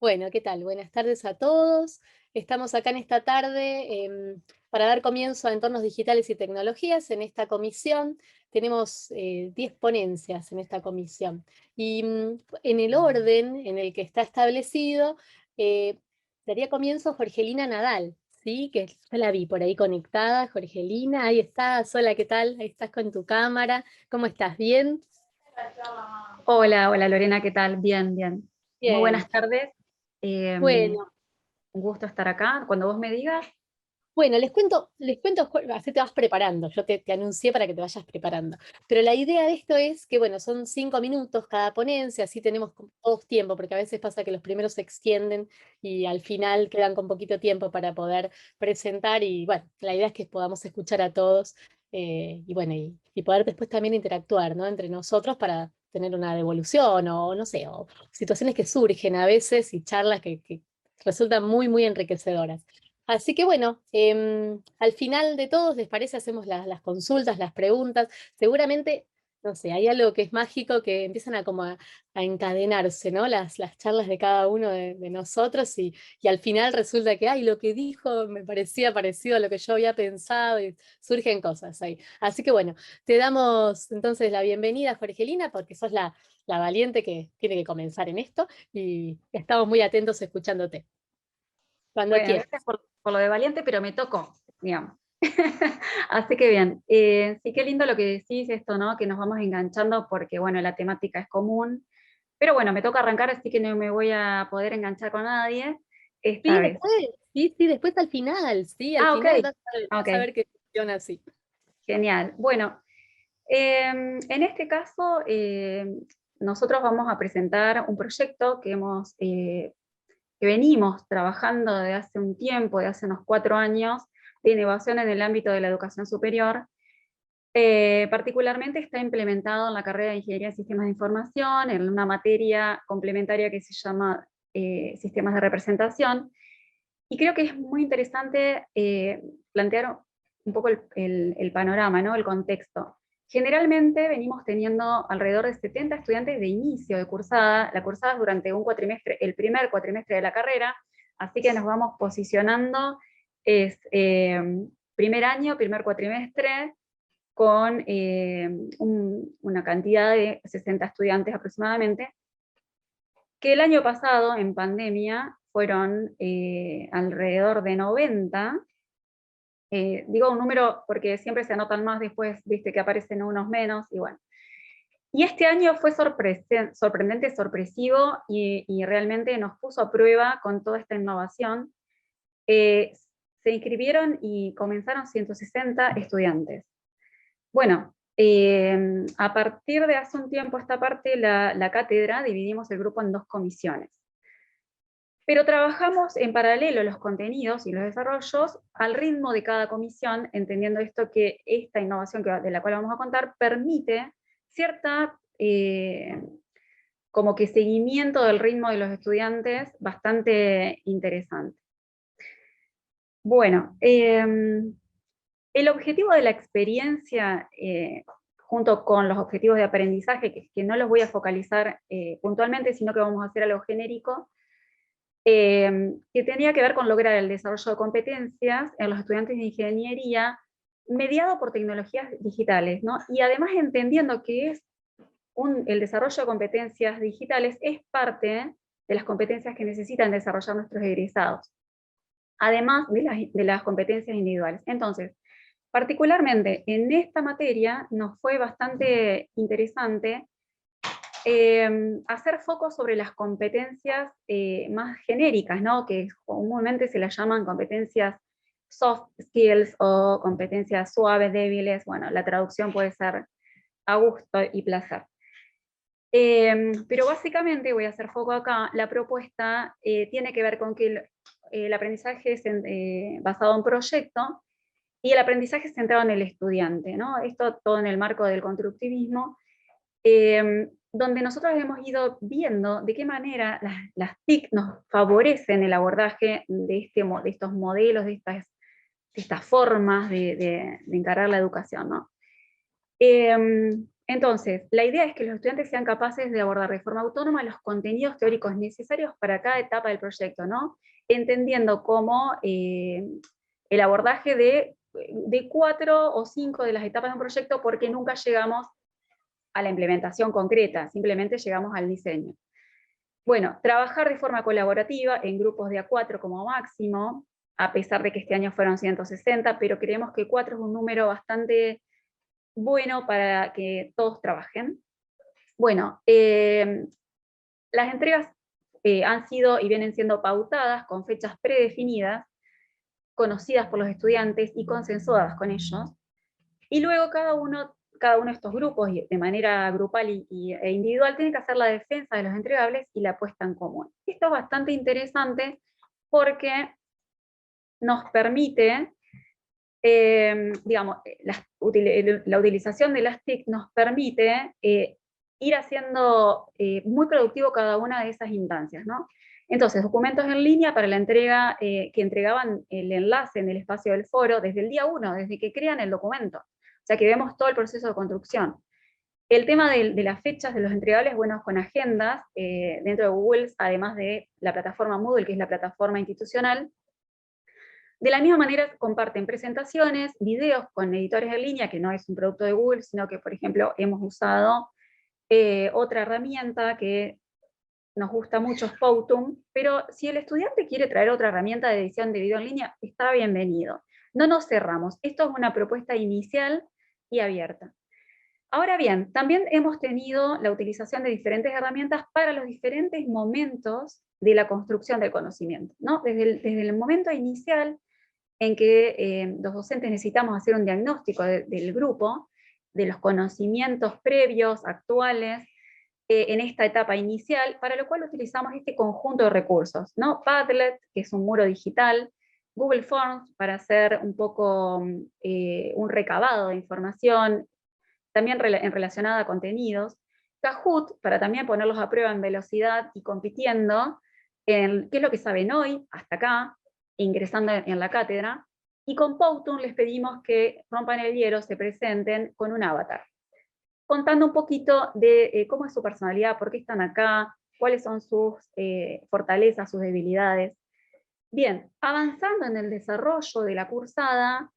Bueno, ¿qué tal? Buenas tardes a todos. Estamos acá en esta tarde para dar comienzo a entornos digitales y tecnologías. En esta comisión tenemos 10 ponencias en esta comisión. Y en el orden en el que está establecido, eh, daría comienzo Jorgelina Nadal, ¿sí? Que yo la vi por ahí conectada. Jorgelina, ahí estás. Hola, ¿qué tal? Ahí estás con tu cámara. ¿Cómo estás? ¿Bien? Hola, hola Lorena, ¿qué tal? Bien, bien. Muy Bien. buenas tardes. Un Bueno. gusto estar acá. Cuando vos me digas, Bueno, les cuento, así te vas preparando, yo te anuncié para que te vayas preparando. Pero la idea de esto es que, bueno, son 5 minutos cada ponencia, así tenemos todos tiempo, porque a veces pasa que los primeros se extienden y al final quedan con poquito tiempo para poder presentar y, bueno, la idea es que podamos escuchar a todos y, bueno, y poder después también interactuar, ¿no? Entre nosotros para tener una devolución o, no sé, o situaciones que surgen a veces y charlas que resultan muy, muy enriquecedoras. Así que bueno, al final de todos, ¿les parece? Hacemos las consultas, las preguntas. Seguramente, no sé, hay algo que es mágico que empiezan a como a encadenarse, ¿no? Las charlas de cada uno de nosotros y al final resulta que, ay, lo que dijo me parecía parecido a lo que yo había pensado y surgen cosas ahí. Así que bueno, te damos entonces la bienvenida, Jorgelina, porque sos la valiente que tiene que comenzar en esto y estamos muy atentos escuchándote. Cuando bueno, quieras. gracias por lo de valiente, pero me tocó, digamos. Así que bien, sí, qué lindo lo que decís esto, ¿no? Que nos vamos enganchando porque, bueno, la temática es común. Pero bueno, me toca arrancar, así que no me voy a poder enganchar con nadie esta Sí, vez. después, sí, después al final, sí, al Ah, ok, final ok, vas a ver que funciona así. genial. Bueno, en este caso, nosotros vamos a presentar un proyecto que venimos trabajando desde hace un tiempo, de hace unos 4 años, de innovación en el ámbito de la educación superior. Particularmente está implementado en la carrera de Ingeniería en Sistemas de Información, en una materia complementaria que se llama Sistemas de Representación, y creo que es muy interesante plantear un poco el panorama, ¿no? El contexto. Generalmente venimos teniendo alrededor de 70 estudiantes de inicio de cursada. La cursada es durante un cuatrimestre, el primer cuatrimestre de la carrera, así que nos vamos posicionando, es primer año, primer cuatrimestre, con una cantidad de 60 estudiantes aproximadamente, que el año pasado, en pandemia, fueron alrededor de 90. Digo un número porque siempre se anotan más después, viste que aparecen unos menos, y bueno. Y este año fue sorprendente, sorpresivo, y realmente nos puso a prueba con toda esta innovación. Eh, Se inscribieron y comenzaron 160 estudiantes. Bueno, a partir de hace un tiempo esta parte, la cátedra, dividimos el grupo en dos comisiones. Pero trabajamos en paralelo los contenidos y los desarrollos al ritmo de cada comisión, entendiendo esto que esta innovación de la cual vamos a contar permite cierta como que seguimiento del ritmo de los estudiantes bastante interesante. Bueno, el objetivo de la experiencia, junto con los objetivos de aprendizaje, que no los voy a focalizar puntualmente, sino que vamos a hacer algo genérico, que tenía que ver con lograr el desarrollo de competencias en los estudiantes de ingeniería mediado por tecnologías digitales, ¿no? Y además entendiendo que el desarrollo de competencias digitales es parte de las competencias que necesitan desarrollar nuestros egresados, además de las competencias individuales. Entonces, particularmente en esta materia nos fue bastante interesante hacer foco sobre las competencias más genéricas, ¿no? Que comúnmente se las llaman competencias soft skills o competencias suaves, débiles. Bueno, la traducción puede ser a gusto y placer. Pero básicamente voy a hacer foco acá. La propuesta tiene que ver con que el aprendizaje es basado en proyecto y el aprendizaje es centrado en el estudiante, ¿no? Esto todo en el marco del constructivismo, donde nosotros hemos ido viendo de qué manera las TIC nos favorecen el abordaje de estos modelos, de estas formas de encarar la educación, ¿no? Entonces, la idea es que los estudiantes sean capaces de abordar de forma autónoma los contenidos teóricos necesarios para cada etapa del proyecto, ¿no? Entendiendo como el abordaje de 4 o 5 de las etapas de un proyecto, porque nunca llegamos a la implementación concreta, simplemente llegamos al diseño. Bueno, trabajar de forma colaborativa en grupos de A4 como máximo, a pesar de que este año fueron 160, pero creemos que 4 es un número bastante bueno para que todos trabajen. Bueno, las entregas han sido y vienen siendo pautadas con fechas predefinidas, conocidas por los estudiantes y consensuadas con ellos, y luego cada uno de estos grupos, de manera grupal e individual, tiene que hacer la defensa de los entregables y la puesta en común. Esto es bastante interesante porque nos permite, digamos, la utilización de las TIC nos permite ir haciendo muy productivo cada una de esas instancias, ¿no? Entonces, documentos en línea para la entrega, que entregaban el enlace en el espacio del foro desde el día 1, desde que crean el documento. O sea, que vemos todo el proceso de construcción. El tema de las fechas de los entregables, bueno, con agendas dentro de Google, además de la plataforma Moodle, que es la plataforma institucional. De la misma manera comparten presentaciones, videos con editores en línea, que no es un producto de Google, sino que, por ejemplo, hemos usado otra herramienta que nos gusta mucho, es Powtoon, pero si el estudiante quiere traer otra herramienta de edición de video en línea, está bienvenido. No nos cerramos, esto es una propuesta inicial y abierta. Ahora bien, también hemos tenido la utilización de diferentes herramientas para los diferentes momentos de la construcción del conocimiento, ¿no? Desde el momento inicial en que los docentes necesitamos hacer un diagnóstico del grupo, de los conocimientos previos, actuales, en esta etapa inicial, para lo cual utilizamos este conjunto de recursos, ¿no? Padlet, que es un muro digital, Google Forms, para hacer un poco un recabado de información, también relacionada a contenidos, Kahoot, para también ponerlos a prueba en velocidad y compitiendo en qué es lo que saben hoy, hasta acá, ingresando en la cátedra, y con Powtoon les pedimos que rompan el hielo, se presenten con un avatar, contando un poquito de cómo es su personalidad, por qué están acá, cuáles son sus fortalezas, sus debilidades. Bien, avanzando en el desarrollo de la cursada,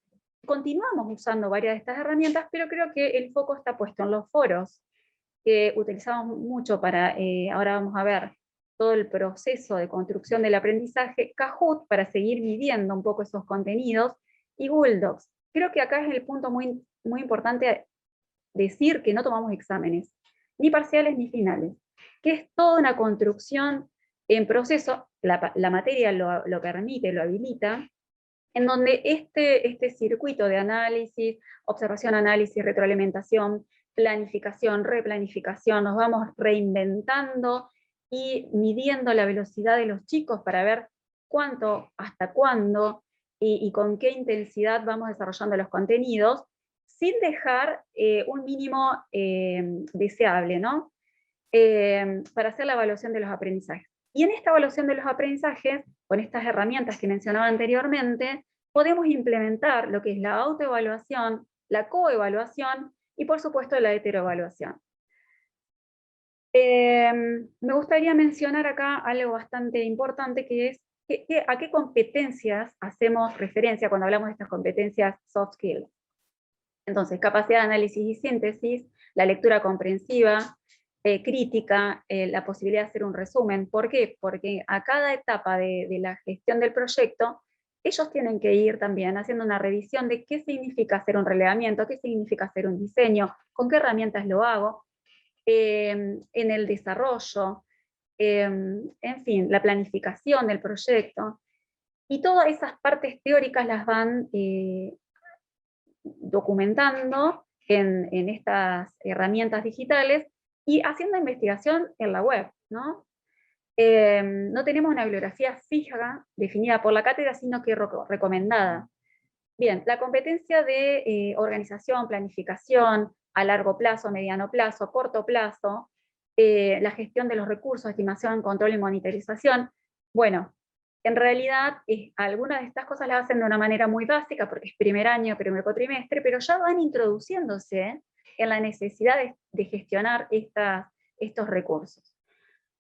continuamos usando varias de estas herramientas, pero creo que el foco está puesto en los foros, que utilizamos mucho para, ahora vamos a ver, todo el proceso de construcción del aprendizaje, Kahoot para seguir midiendo un poco esos contenidos, y Google Docs. Creo que acá es el punto muy, muy importante decir que no tomamos exámenes, ni parciales ni finales, que es toda una construcción en proceso, la materia lo permite, lo habilita, en donde este circuito de análisis, observación, análisis, retroalimentación, planificación, replanificación, nos vamos reinventando y midiendo la velocidad de los chicos para ver cuánto, hasta cuándo y con qué intensidad vamos desarrollando los contenidos, sin dejar un mínimo deseable, ¿no? Para hacer la evaluación de los aprendizajes. Y en esta evaluación de los aprendizajes, con estas herramientas que mencionaba anteriormente, podemos implementar lo que es la autoevaluación, la coevaluación y por supuesto la heteroevaluación. Me gustaría mencionar acá algo bastante importante, que es a qué competencias hacemos referencia cuando hablamos de estas competencias soft skills. Entonces, capacidad de análisis y síntesis, la lectura comprensiva, crítica, la posibilidad de hacer un resumen. ¿Por qué? Porque a cada etapa de la gestión del proyecto, ellos tienen que ir también haciendo una revisión de qué significa hacer un relevamiento, qué significa hacer un diseño, con qué herramientas lo hago, en el desarrollo, en fin, la planificación del proyecto. Y todas esas partes teóricas las van documentando en estas herramientas digitales y haciendo investigación en la web, ¿no? No tenemos una bibliografía fija definida por la cátedra, sino que recomendada. Bien, la competencia de organización, planificación, a largo plazo, mediano plazo, corto plazo, la gestión de los recursos, estimación, control y monitorización. Bueno, en realidad algunas de estas cosas las hacen de una manera muy básica, porque es primer año, primer cuatrimestre, pero ya van introduciéndose en la necesidad de gestionar estos recursos.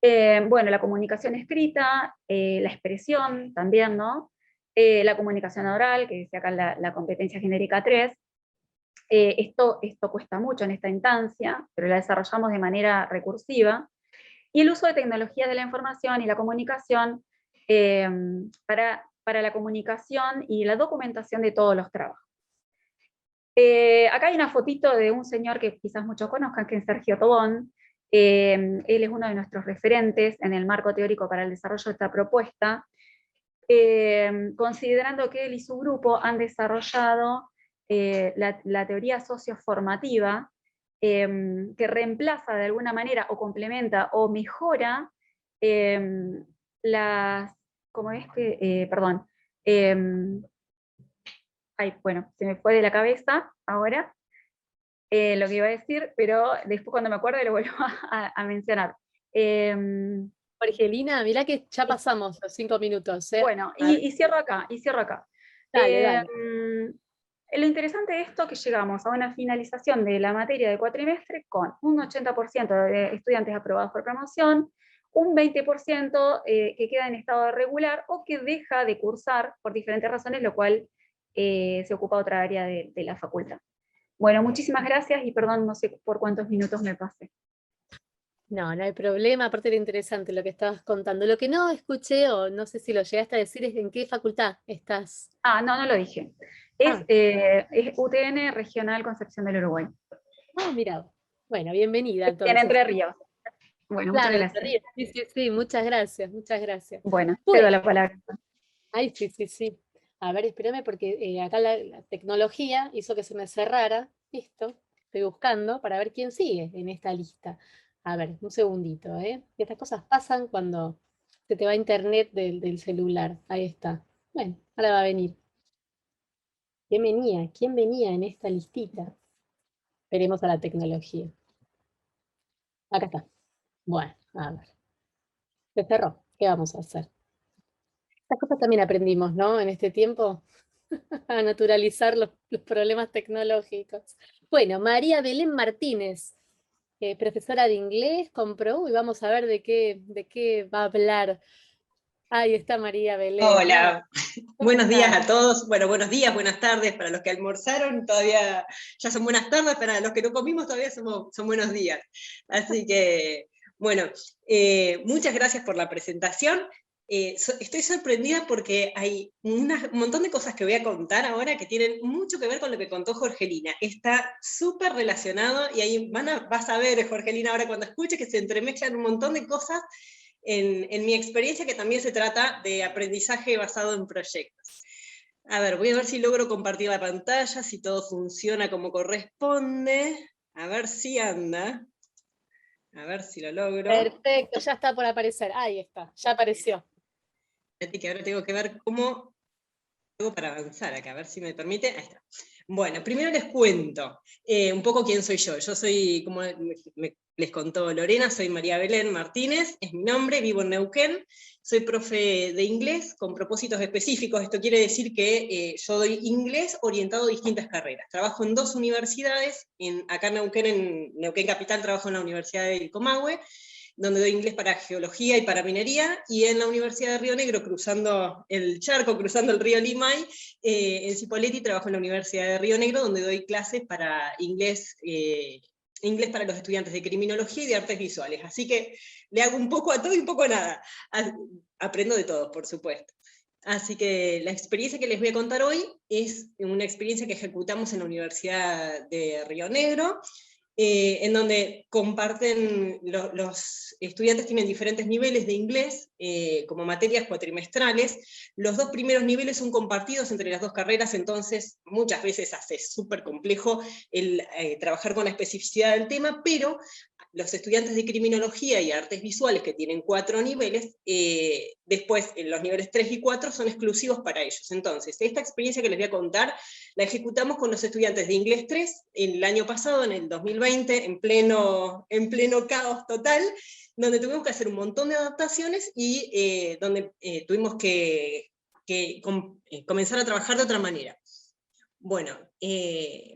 Bueno, la comunicación escrita, la expresión también, ¿no? La comunicación oral, que dice acá la competencia genérica 3. Esto cuesta mucho en esta instancia, pero la desarrollamos de manera recursiva. Y el uso de tecnologías de la información y la comunicación para la comunicación y la documentación de todos los trabajos. Acá hay una fotito de un señor que quizás muchos conozcan, que es Sergio Tobón. Él es uno de nuestros referentes en el marco teórico para el desarrollo de esta propuesta, considerando que él y su grupo han desarrollado la teoría socioformativa, que reemplaza de alguna manera, o complementa, o mejora ¿cómo es que? Perdón. Bueno, se me fue de la cabeza ahora lo que iba a decir, pero después cuando me acuerdo lo vuelvo a mencionar. Jorgelina, mirá que ya pasamos los 5 minutos. Bueno, y cierro acá. Dale, dale. Lo interesante de esto es que llegamos a una finalización de la materia de cuatrimestre con un 80% de estudiantes aprobados por promoción, un 20% que queda en estado regular o que deja de cursar por diferentes razones, lo cual se ocupa otra área de la facultad. Bueno, muchísimas gracias y perdón, no sé por cuántos minutos me pasé. No, no hay problema, aparte era interesante lo que estabas contando. Lo que no escuché, o no sé si lo llegaste a decir, es en qué facultad estás. No lo dije. Es UTN Regional Concepción del Uruguay. Mira, bueno, bienvenida En entonces. Entre Ríos. Bueno, Claro, muchas gracias. sí, muchas gracias, muchas gracias. Bueno, cedo la palabra. Ay, sí. A ver, espérame porque acá la tecnología hizo que se me cerrara. Listo, estoy buscando para ver quién sigue en esta lista. A ver, un segundito, ¿eh? Estas cosas pasan cuando se te va internet del celular. Ahí está. Bueno, ahora va a venir. ¿Quién venía? ¿Quién venía en esta listita? Veremos a la tecnología. Acá está. Bueno, a ver. Se cerró. ¿Qué vamos a hacer? Estas cosas también aprendimos, ¿no? En este tiempo, a naturalizar los problemas tecnológicos. Bueno, María Belén Martínez, profesora de inglés, compró y vamos a ver de qué va a hablar. Ahí está María Belén. Hola, ¿Cómo buenos días estás? a todos. Bueno, buenos días, buenas tardes para los que almorzaron, todavía ya son buenas tardes, para los que no comimos todavía son buenos días. Así que, bueno, muchas gracias por la presentación. Estoy sorprendida porque hay un montón de cosas que voy a contar ahora que tienen mucho que ver con lo que contó Jorgelina. Está súper relacionado y ahí vas a ver, Jorgelina, ahora cuando escuches que se entremezclan un montón de cosas en mi experiencia, que también se trata de aprendizaje basado en proyectos. A ver, voy a ver si logro compartir la pantalla, si todo funciona como corresponde. A ver si anda. A ver si lo logro. Perfecto, ya está por aparecer. Ahí está, ya apareció. Fíjate que ahora tengo que ver cómo hago para avanzar acá, a ver si me permite. Ahí está. Bueno, primero les cuento un poco quién soy yo. Yo soy, como les contó Lorena, soy María Belén Martínez, es mi nombre, vivo en Neuquén, soy profe de inglés con propósitos específicos. Esto quiere decir que yo doy inglés orientado a distintas carreras. Trabajo en 2 universidades, acá en Neuquén Capital trabajo en la Universidad del Comahue, donde doy inglés para geología y para minería, y en la Universidad de Río Negro, cruzando el charco, cruzando el río Limay, en Cipolletti trabajo en la Universidad de Río Negro, donde doy clases para inglés para los estudiantes de criminología y de artes visuales. Así que le hago un poco a todo y un poco a nada. Aprendo de todo, por supuesto. Así que la experiencia que les voy a contar hoy es una experiencia que ejecutamos en la Universidad de Río Negro, en donde comparten, los estudiantes tienen diferentes niveles de inglés, como materias cuatrimestrales. Los 2 primeros niveles son compartidos entre las 2 carreras, entonces muchas veces hace súper complejo trabajar con la especificidad del tema, pero los estudiantes de criminología y artes visuales, que tienen 4 niveles, después en los niveles 3 y 4 son exclusivos para ellos. Entonces, esta experiencia que les voy a contar, la ejecutamos con los estudiantes de inglés 3 el año pasado, en el 2020, en pleno caos total, donde tuvimos que hacer un montón de adaptaciones y donde tuvimos que comenzar a trabajar de otra manera. Bueno,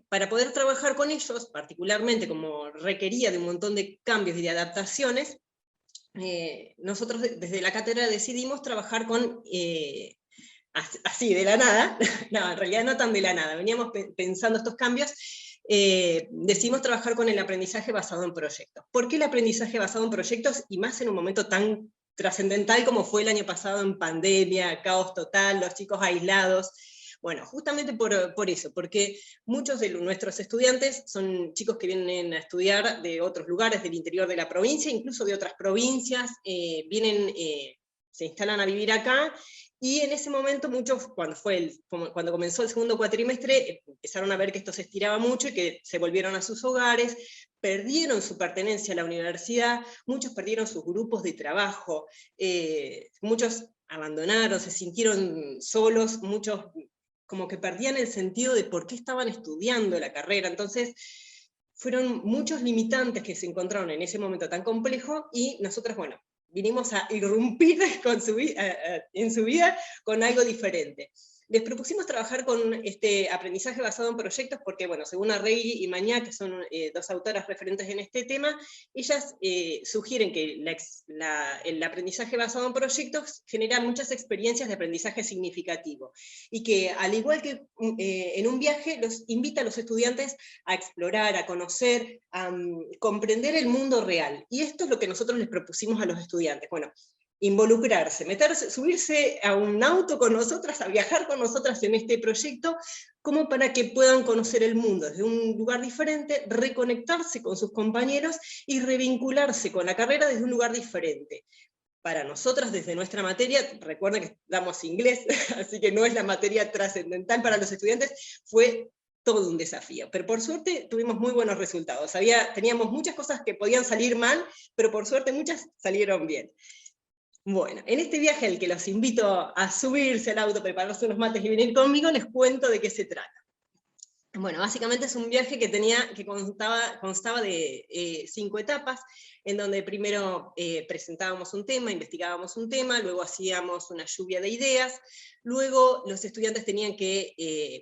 para poder trabajar con ellos, particularmente como requería de un montón de cambios y de adaptaciones, nosotros desde la cátedra decidimos trabajar con, así de la nada, no, en realidad no tan de la nada, veníamos pensando estos cambios, decidimos trabajar con el aprendizaje basado en proyectos. ¿Por qué el aprendizaje basado en proyectos? Y más en un momento tan trascendental como fue el año pasado en pandemia, caos total, los chicos aislados. Bueno, justamente por eso, porque muchos de nuestros estudiantes son chicos que vienen a estudiar de otros lugares, del interior de la provincia, incluso de otras provincias, se instalan a vivir acá, y en ese momento muchos, cuando comenzó el segundo cuatrimestre, empezaron a ver que esto se estiraba mucho y que se volvieron a sus hogares, perdieron su pertenencia a la universidad, muchos perdieron sus grupos de trabajo, muchos abandonaron, se sintieron solos, muchos como que perdían el sentido de por qué estaban estudiando la carrera. Entonces, fueron muchos limitantes que se encontraron en ese momento tan complejo, y nosotros, bueno, vinimos a irrumpir en su vida con algo diferente. Les propusimos trabajar con este aprendizaje basado en proyectos porque, bueno, según Arregui y Mañá, que son dos autoras referentes en este tema, ellas sugieren que el aprendizaje basado en proyectos genera muchas experiencias de aprendizaje significativo, y que, al igual que en un viaje, los invita a los estudiantes a explorar, a conocer, a comprender el mundo real. Y esto es lo que nosotros les propusimos a los estudiantes. Bueno, involucrarse, meterse, subirse a un auto con nosotras, a viajar con nosotras en este proyecto, como para que puedan conocer el mundo desde un lugar diferente, reconectarse con sus compañeros y revincularse con la carrera desde un lugar diferente. Para nosotras, desde nuestra materia, recuerden que damos inglés, así que no es la materia trascendental para los estudiantes, fue todo un desafío, pero por suerte tuvimos muy buenos resultados. Teníamos muchas cosas que podían salir mal, pero por suerte muchas salieron bien. Bueno, en este viaje al que los invito a subirse al auto, prepararse unos mates y venir conmigo, les cuento de qué se trata. Bueno, básicamente es un viaje que constaba de 5 etapas, en donde primero presentábamos un tema, investigábamos un tema, luego hacíamos una lluvia de ideas, luego los estudiantes tenían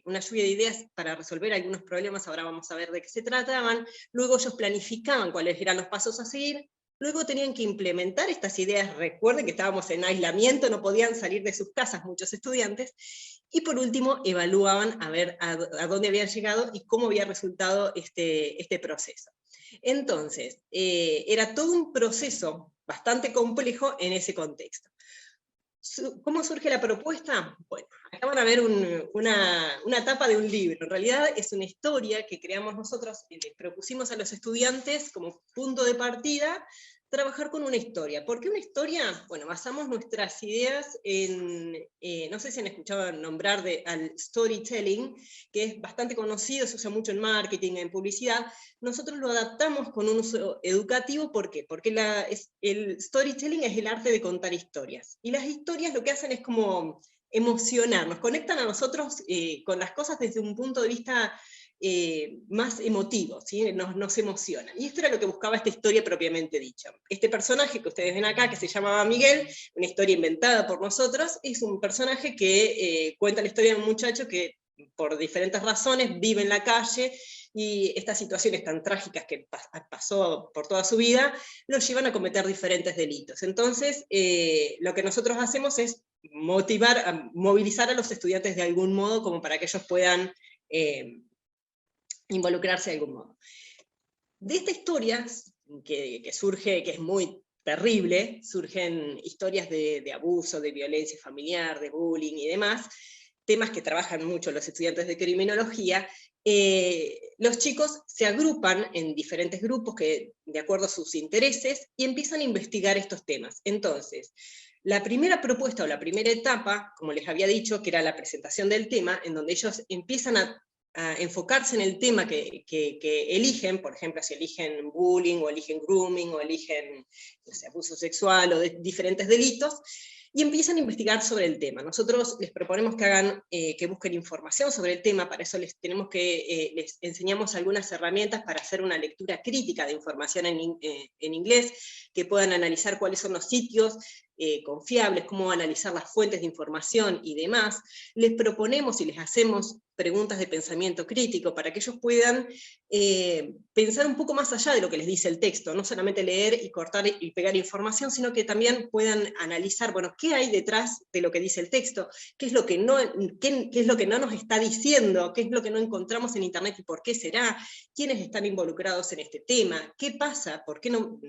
una lluvia de ideas para resolver algunos problemas, ahora vamos a ver de qué se trataban, luego ellos planificaban cuáles eran los pasos a seguir, luego tenían que implementar estas ideas. Recuerden que estábamos en aislamiento, no podían salir de sus casas muchos estudiantes, y por último evaluaban a ver a dónde habían llegado y cómo había resultado este proceso. Entonces, era todo un proceso bastante complejo en ese contexto. ¿Cómo surge la propuesta? Bueno, acá van a ver una tapa de un libro. En realidad es una historia que creamos nosotros, y les propusimos a los estudiantes como punto de partida trabajar con una historia. ¿Por qué una historia? Bueno, basamos nuestras ideas en, no sé si han escuchado nombrar al storytelling, que es bastante conocido, se usa mucho en marketing, en publicidad. Nosotros lo adaptamos con un uso educativo. ¿Por qué? Porque el storytelling es el arte de contar historias. Y las historias lo que hacen es como emocionar, nos conectan a nosotros con las cosas desde un punto de vista más emotivo, ¿sí? Nos emociona. Y esto era lo que buscaba esta historia propiamente dicha. Este personaje que ustedes ven acá, que se llamaba Miguel, una historia inventada por nosotros, es un personaje que cuenta la historia de un muchacho que por diferentes razones vive en la calle, y estas situaciones tan trágicas que pasó por toda su vida, lo llevan a cometer diferentes delitos. Entonces, lo que nosotros hacemos es movilizar a los estudiantes de algún modo, como para que ellos puedan involucrarse de algún modo. De esta historia que surge, que es muy terrible, surgen historias de abuso, de violencia familiar, de bullying y demás, temas que trabajan mucho los estudiantes de criminología. Los chicos se agrupan en diferentes grupos de acuerdo a sus intereses, y empiezan a investigar estos temas. Entonces, la primera propuesta o la primera etapa, como les había dicho, que era la presentación del tema, en donde ellos empiezan a enfocarse en el tema que eligen, por ejemplo, si eligen bullying, o eligen grooming, o eligen, no sé, abuso sexual, o diferentes delitos, y empiezan a investigar sobre el tema. Nosotros les proponemos que busquen información sobre el tema. Para eso les enseñamos algunas herramientas para hacer una lectura crítica de información en inglés, que puedan analizar cuáles son los sitios confiables, cómo analizar las fuentes de información y demás, les proponemos y les hacemos preguntas de pensamiento crítico para que ellos puedan pensar un poco más allá de lo que les dice el texto, no solamente leer y cortar y pegar información, sino que también puedan analizar, bueno, qué hay detrás de lo que dice el texto, qué es lo que no nos está diciendo, qué es lo que no encontramos en internet y por qué será, quiénes están involucrados en este tema, qué pasa, por qué no,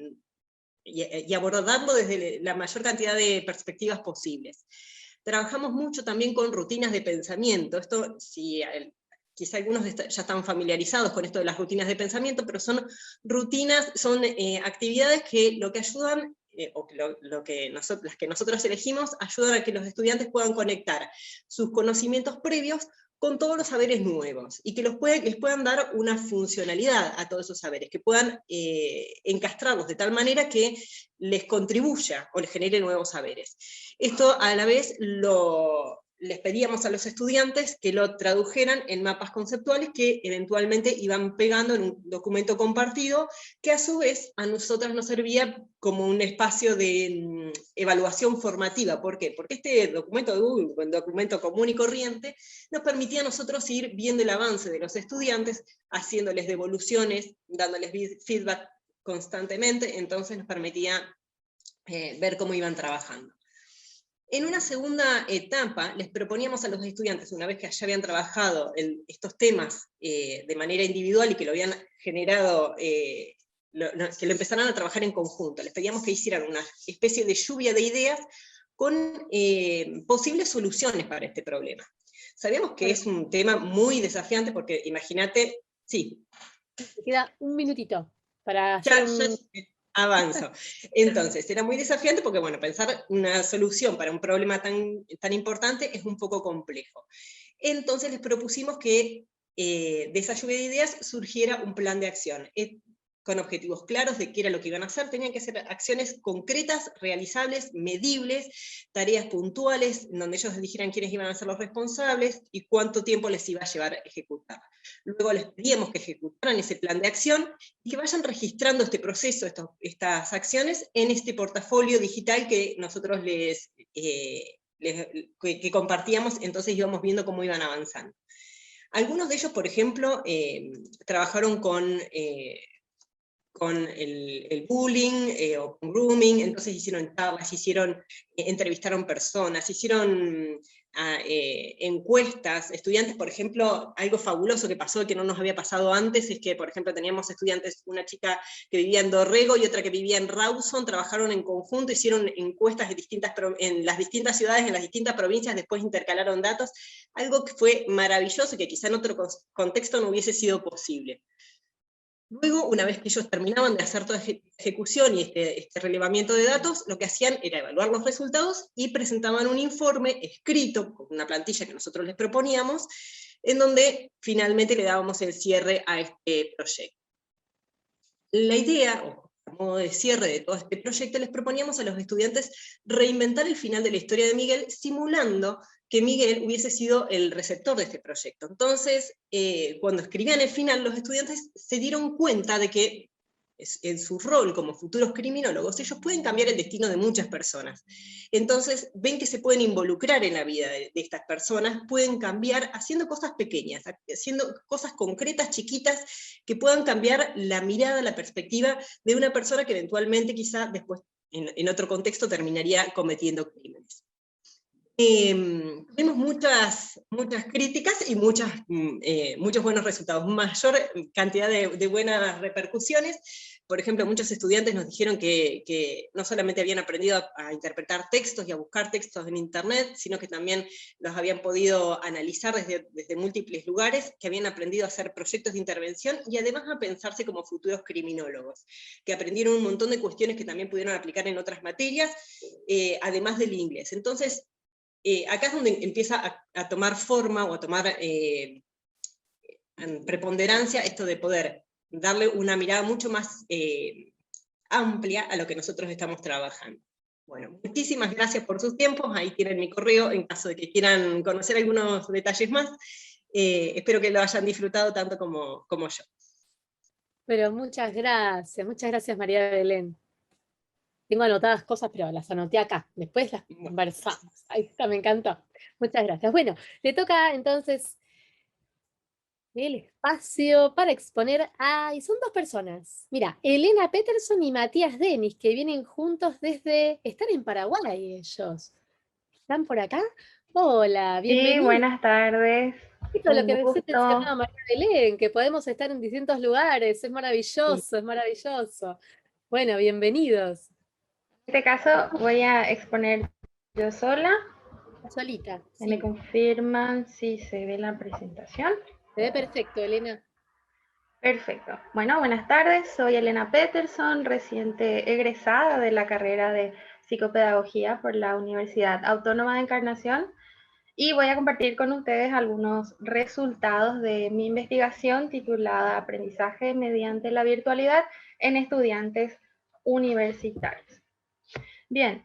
y abordarlo desde la mayor cantidad de perspectivas posibles. Trabajamos mucho también con rutinas de pensamiento. Esto, quizá algunos ya están familiarizados con esto de las rutinas de pensamiento, pero son rutinas, son actividades que lo que ayudan, o las que nosotros elegimos, ayudan a que los estudiantes puedan conectar sus conocimientos previos con todos los saberes nuevos, y que les puedan dar una funcionalidad a todos esos saberes, que puedan encastrarlos de tal manera que les contribuya o les genere nuevos saberes. Esto a la vez les pedíamos a los estudiantes que lo tradujeran en mapas conceptuales que eventualmente iban pegando en un documento compartido, que a su vez a nosotras nos servía como un espacio de evaluación formativa. ¿Por qué? Porque este documento de Google, un documento común y corriente, nos permitía a nosotros ir viendo el avance de los estudiantes, haciéndoles devoluciones, dándoles feedback constantemente, entonces nos permitía ver cómo iban trabajando. En una segunda etapa, les proponíamos a los estudiantes, una vez que ya habían trabajado estos temas de manera individual y que lo habían generado, que lo empezaran a trabajar en conjunto, les pedíamos que hicieran una especie de lluvia de ideas con posibles soluciones para este problema. Sabíamos que es un tema muy desafiante porque, imagínate, sí. Te queda un minutito para hacer avanzo. Entonces, era muy desafiante porque, bueno, pensar una solución para un problema tan importante es un poco complejo. Entonces les propusimos que de esa lluvia de ideas surgiera un plan de acción, con objetivos claros de qué era lo que iban a hacer. Tenían que ser acciones concretas, realizables, medibles, tareas puntuales, donde ellos dijeran quiénes iban a ser los responsables y cuánto tiempo les iba a llevar a ejecutar. Luego les pedíamos que ejecutaran ese plan de acción y que vayan registrando este proceso, estas acciones, en este portafolio digital que nosotros que compartíamos, entonces íbamos viendo cómo iban avanzando. Algunos de ellos, por ejemplo, trabajaron con el bullying o con grooming, entonces hicieron charlas, entrevistaron personas, hicieron encuestas, estudiantes, por ejemplo, algo fabuloso que pasó que no nos había pasado antes, es que, por ejemplo, teníamos estudiantes, una chica que vivía en Dorrego y otra que vivía en Rawson, trabajaron en conjunto, hicieron encuestas en las distintas ciudades, en las distintas provincias, después intercalaron datos, algo que fue maravilloso y que quizá en otro contexto no hubiese sido posible. Luego, una vez que ellos terminaban de hacer toda ejecución y este relevamiento de datos, lo que hacían era evaluar los resultados y presentaban un informe escrito, con una plantilla que nosotros les proponíamos, en donde finalmente le dábamos el cierre a este proyecto. La idea, o a modo de cierre de todo este proyecto, les proponíamos a los estudiantes reinventar el final de la historia de Miguel, simulando que Miguel hubiese sido el receptor de este proyecto. Entonces, cuando escribían el final, los estudiantes se dieron cuenta de que en su rol como futuros criminólogos, ellos pueden cambiar el destino de muchas personas. Entonces, ven que se pueden involucrar en la vida de estas personas, pueden cambiar haciendo cosas pequeñas, haciendo cosas concretas, chiquitas, que puedan cambiar la mirada, la perspectiva de una persona que eventualmente quizá después, en otro contexto, terminaría cometiendo crímenes. Tuvimos muchas críticas y muchos buenos resultados, mayor cantidad de buenas repercusiones. Por ejemplo, muchos estudiantes nos dijeron que no solamente habían aprendido a interpretar textos y a buscar textos en internet, sino que también los habían podido analizar desde múltiples lugares, que habían aprendido a hacer proyectos de intervención y además a pensarse como futuros criminólogos, que aprendieron un montón de cuestiones que también pudieron aplicar en otras materias, además del inglés. Entonces, acá es donde empieza a tomar forma o a tomar preponderancia esto de poder darle una mirada mucho más amplia a lo que nosotros estamos trabajando. Bueno, muchísimas gracias por sus tiempos, ahí tienen mi correo en caso de que quieran conocer algunos detalles más. Espero que lo hayan disfrutado tanto como yo. Pero muchas gracias María Belén. tengo anotadas cosas, pero las anoté acá. Después las Bueno, conversamos. Ahí está, me encantó. Muchas gracias. Bueno, le toca entonces el espacio para exponer y son dos personas. Mira, Elena Peterson y Matías Denis, que vienen juntos están en Paraguay ellos. ¿Están por acá? Hola, Sí, bienvenidos. buenas tardes. Esto es lo Un que recién gusto. mencionaba María Belén, que podemos estar en distintos lugares, es Sí. maravilloso, es maravilloso. Bueno, bienvenidos. En este caso voy a exponer yo sola. Solita, Me sí. confirman si se ve la presentación. Se ve perfecto, Elena. Perfecto. Bueno, buenas tardes. Soy Elena Peterson, reciente egresada de la carrera de psicopedagogía por la Universidad Autónoma de Encarnación. Y voy a compartir con ustedes algunos resultados de mi investigación titulada Aprendizaje mediante la virtualidad en estudiantes universitarios. Bien,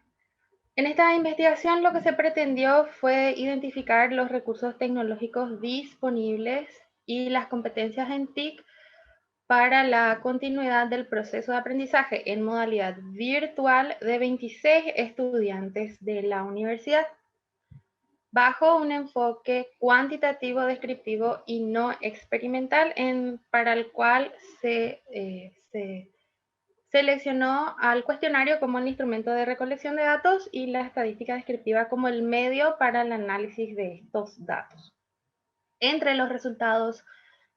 en esta investigación lo que se pretendió fue identificar los recursos tecnológicos disponibles y las competencias en TIC para la continuidad del proceso de aprendizaje en modalidad virtual de 26 estudiantes de la universidad, bajo un enfoque cuantitativo, descriptivo y no experimental, para el cual se seleccionó al cuestionario como el instrumento de recolección de datos y la estadística descriptiva como el medio para el análisis de estos datos. Entre los resultados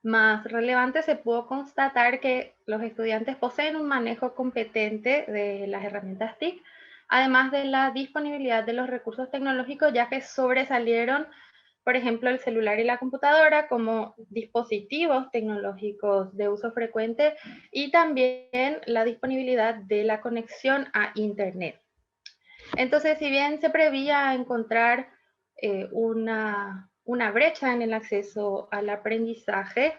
más relevantes se pudo constatar que los estudiantes poseen un manejo competente de las herramientas TIC, además de la disponibilidad de los recursos tecnológicos, ya que sobresalieron, por ejemplo, el celular y la computadora como dispositivos tecnológicos de uso frecuente, y también la disponibilidad de la conexión a Internet. Entonces, si bien se prevía encontrar una brecha en el acceso al aprendizaje,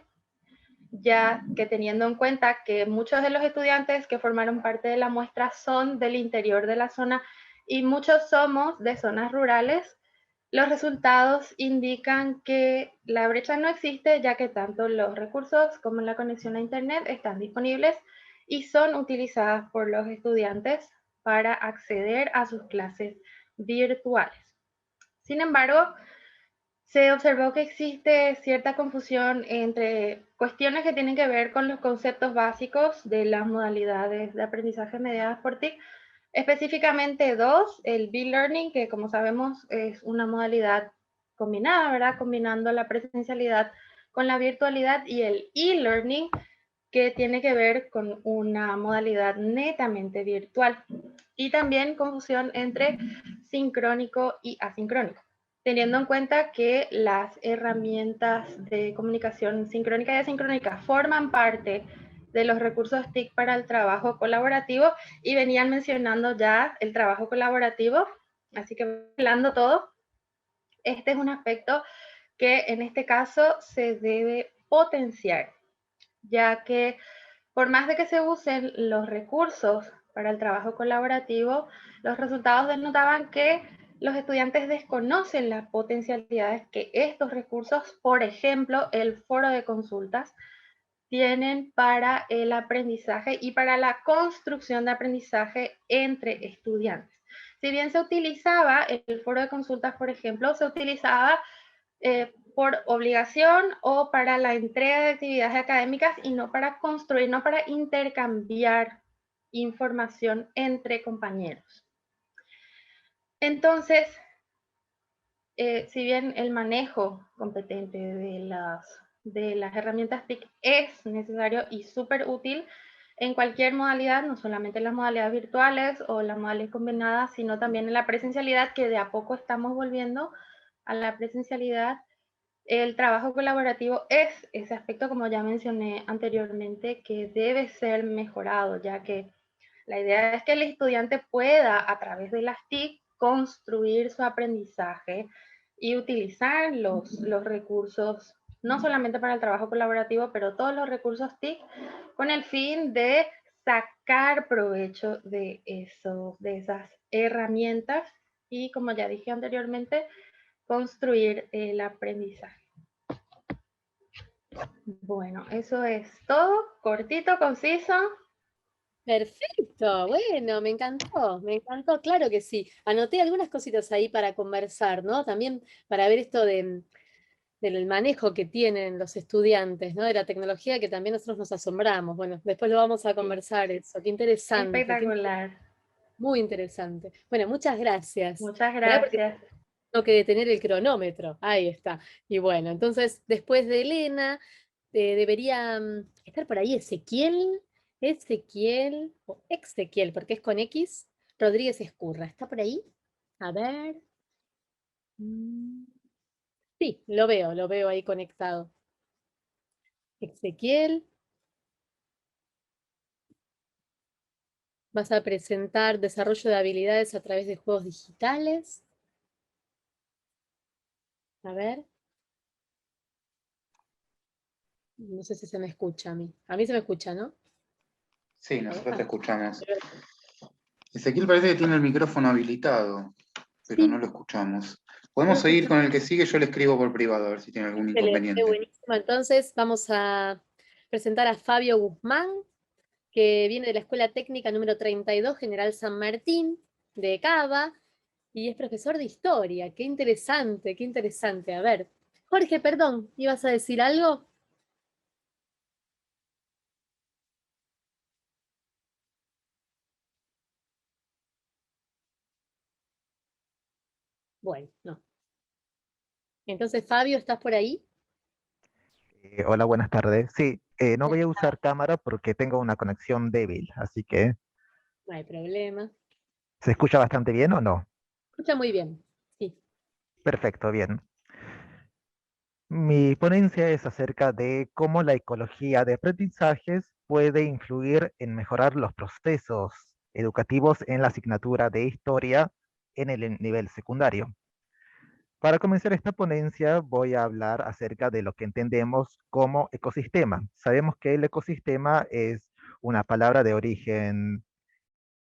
ya que teniendo en cuenta que muchos de los estudiantes que formaron parte de la muestra son del interior de la zona y muchos somos de zonas rurales, los resultados indican que la brecha no existe, ya que tanto los recursos como la conexión a Internet están disponibles y son utilizadas por los estudiantes para acceder a sus clases virtuales. Sin embargo, se observó que existe cierta confusión entre cuestiones que tienen que ver con los conceptos básicos de las modalidades de aprendizaje mediadas por TIC, específicamente dos: el B-Learning, que como sabemos es una modalidad combinada, ¿verdad? Combinando la presencialidad con la virtualidad, y el E-Learning, que tiene que ver con una modalidad netamente virtual. Y también confusión entre sincrónico y asincrónico, teniendo en cuenta que las herramientas de comunicación sincrónica y asincrónica forman parte de los recursos TIC para el trabajo colaborativo, y venían mencionando ya el trabajo colaborativo, así que hablando todo, este es un aspecto que en este caso se debe potenciar, ya que por más de que se usen los recursos para el trabajo colaborativo, los resultados denotaban que los estudiantes desconocen las potencialidades que estos recursos, por ejemplo, el foro de consultas, tienen para el aprendizaje y para la construcción de aprendizaje entre estudiantes. Si bien se utilizaba el foro de consultas, por ejemplo, se utilizaba por obligación o para la entrega de actividades académicas, y no para construir, no para intercambiar información entre compañeros. Entonces, si bien el manejo competente de las herramientas TIC es necesario y súper útil en cualquier modalidad, no solamente en las modalidades virtuales o las modalidades combinadas, sino también en la presencialidad, que de a poco estamos volviendo a la presencialidad, el trabajo colaborativo es ese aspecto, como ya mencioné anteriormente, que debe ser mejorado, ya que la idea es que el estudiante pueda, a través de las TIC, construir su aprendizaje y utilizar los recursos, no solamente para el trabajo colaborativo, pero todos los recursos TIC, con el fin de sacar provecho de esas herramientas y, como ya dije anteriormente, construir el aprendizaje. Bueno, eso es todo, cortito, conciso. Perfecto, bueno, me encantó, claro que sí. Anoté algunas cositas ahí para conversar, ¿no? También para ver esto del manejo que tienen los estudiantes, ¿no? De la tecnología que también nosotros nos asombramos. Bueno, después lo vamos a Sí, conversar eso. espectacular. Muy interesante. Bueno, muchas gracias. Muchas Esperá porque gracias. tengo que detener el cronómetro. Ahí está. Y bueno, entonces después de Elena, debería estar por ahí Ezequiel, o Exequiel, porque es con X, Rodríguez Escurra. ¿Está por ahí? A ver. Mm, Sí, lo veo ahí conectado. Ezequiel, vas a presentar desarrollo de habilidades a través de juegos digitales. A ver, no sé si se me escucha a mí. A mí se me escucha, ¿no? Sí, A ver, nosotros te escuchamos. a ver. Ezequiel parece que tiene el micrófono habilitado, pero no Sí, lo escuchamos. no Podemos seguir escucho. con el que sigue, yo le escribo por privado a ver si tiene algún Excelente, inconveniente. buenísimo. Entonces vamos a presentar a Fabio Guzmán, que viene de la Escuela Técnica número 32, General San Martín, de Cava, y es profesor de historia. Qué interesante, qué interesante. A ver, Jorge, perdón, ¿ibas a decir algo? Bueno, no. Entonces, Fabio, ¿estás por ahí? Hola, buenas tardes. Sí, no voy a Buenas usar cámara porque tengo una conexión débil, así que No hay problema. ¿se escucha bastante bien o no? Escucha muy bien. Sí. Perfecto, bien. Mi ponencia es acerca de cómo la ecología de aprendizajes puede influir en mejorar los procesos educativos en la asignatura de historia en el nivel secundario. Para comenzar esta ponencia voy a hablar acerca de lo que entendemos como ecosistema. Sabemos que el ecosistema es una palabra de origen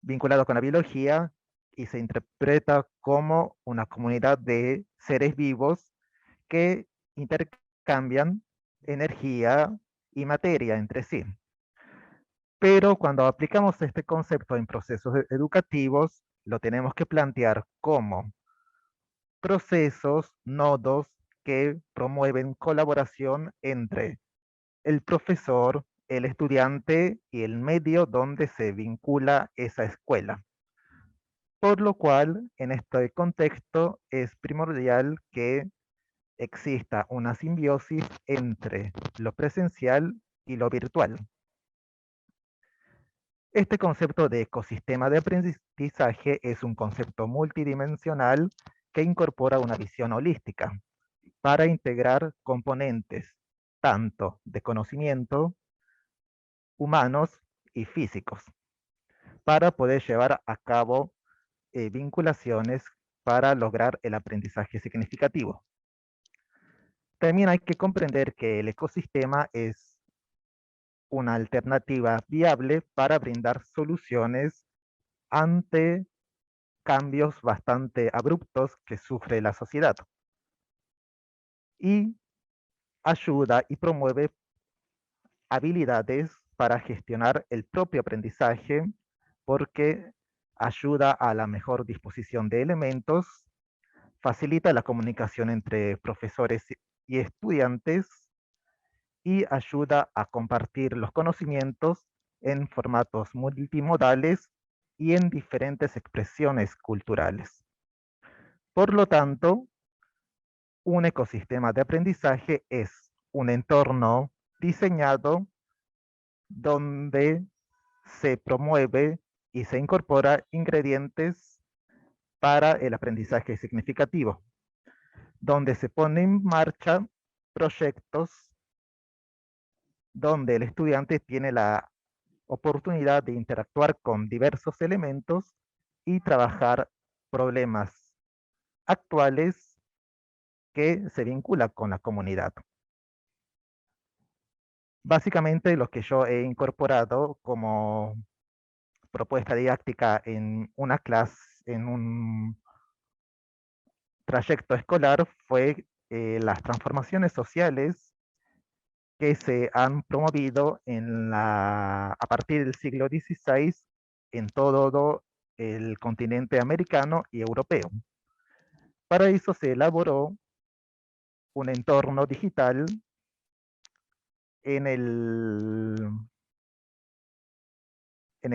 vinculado con la biología y se interpreta como una comunidad de seres vivos que intercambian energía y materia entre sí. Pero cuando aplicamos este concepto en procesos educativos, lo tenemos que plantear como procesos, nodos que promueven colaboración entre el profesor, el estudiante y el medio donde se vincula esa escuela. Por lo cual, en este contexto, es primordial que exista una simbiosis entre lo presencial y lo virtual. Este concepto de ecosistema de aprendizaje es un concepto multidimensional que incorpora una visión holística para integrar componentes tanto de conocimiento, humanos y físicos, para poder llevar a cabo vinculaciones para lograr el aprendizaje significativo. También hay que comprender que el ecosistema es una alternativa viable para brindar soluciones ante cambios bastante abruptos que sufre la sociedad y ayuda y promueve habilidades para gestionar el propio aprendizaje porque ayuda a la mejor disposición de elementos, facilita la comunicación entre profesores y estudiantes y ayuda a compartir los conocimientos en formatos multimodales y en diferentes expresiones culturales. Por lo tanto, un ecosistema de aprendizaje es un entorno diseñado donde se promueve y se incorpora ingredientes para el aprendizaje significativo, donde se pone en marcha proyectos donde el estudiante tiene la oportunidad de interactuar con diversos elementos y trabajar problemas actuales que se vinculan con la comunidad. Básicamente lo que yo he incorporado como propuesta didáctica en una clase, en un trayecto escolar, fue las transformaciones sociales que se han promovido a partir del siglo XVI en todo el continente americano y europeo. Para eso se elaboró un entorno digital en el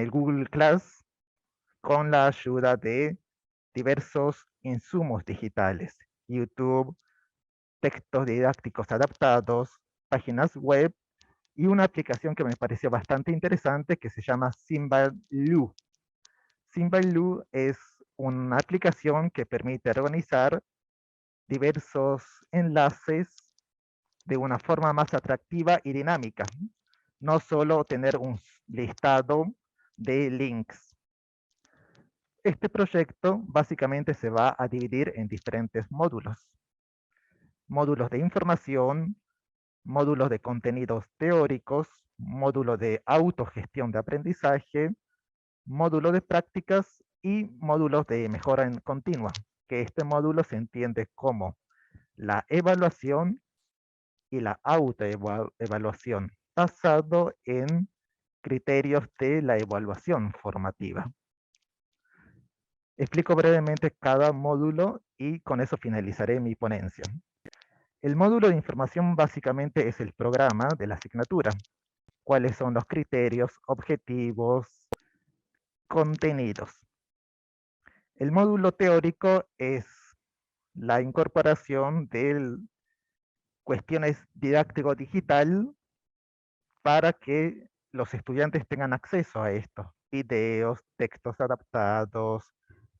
Google Class con la ayuda de diversos insumos digitales, YouTube, textos didácticos adaptados, páginas web y una aplicación que me pareció bastante interesante que se llama Symbaloo. Symbaloo es una aplicación que permite organizar diversos enlaces de una forma más atractiva y dinámica, no solo tener un listado de links. Este proyecto básicamente se va a dividir en diferentes módulos. Módulos de información, módulos de contenidos teóricos, módulo de autogestión de aprendizaje, módulo de prácticas y módulos de mejora continua, que este módulo se entiende como la evaluación y la autoevaluación, basado en criterios de la evaluación formativa. Explico brevemente cada módulo y con eso finalizaré mi ponencia. El módulo de información básicamente es el programa de la asignatura. ¿Cuáles son los criterios, objetivos, contenidos? El módulo teórico es la incorporación de cuestiones didáctico-digital para que los estudiantes tengan acceso a esto. Videos, textos adaptados,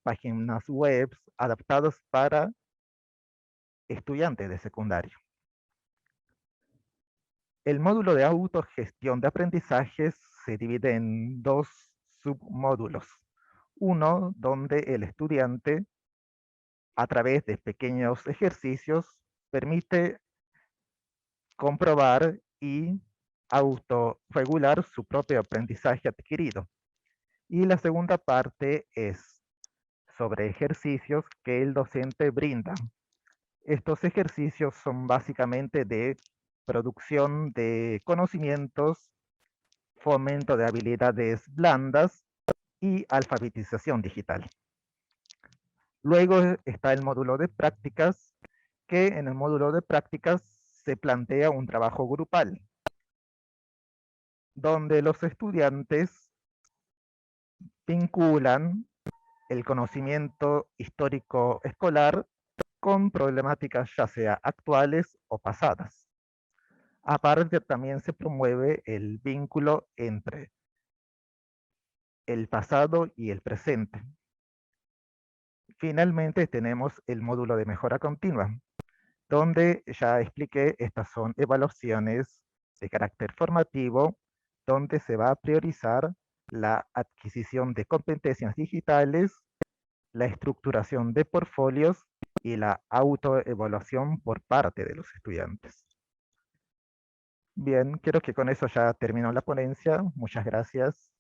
páginas web adaptados para estudiantes de secundario. El módulo de autogestión de aprendizajes se divide en dos submódulos. Uno donde el estudiante, a través de pequeños ejercicios, permite comprobar y autorregular su propio aprendizaje adquirido. Y la segunda parte es sobre ejercicios que el docente brinda. Estos ejercicios son básicamente de producción de conocimientos, fomento de habilidades blandas y alfabetización digital. Luego está el módulo de prácticas, que en el módulo de prácticas se plantea un trabajo grupal, donde los estudiantes vinculan el conocimiento histórico escolar con problemáticas ya sea actuales o pasadas. Aparte, también se promueve el vínculo entre el pasado y el presente. Finalmente tenemos el módulo de mejora continua, donde ya expliqué, estas son evaluaciones de carácter formativo, donde se va a priorizar la adquisición de competencias digitales, la estructuración de portfolios y la autoevaluación por parte de los estudiantes. Bien, creo que con eso ya terminó la ponencia. Muchas gracias.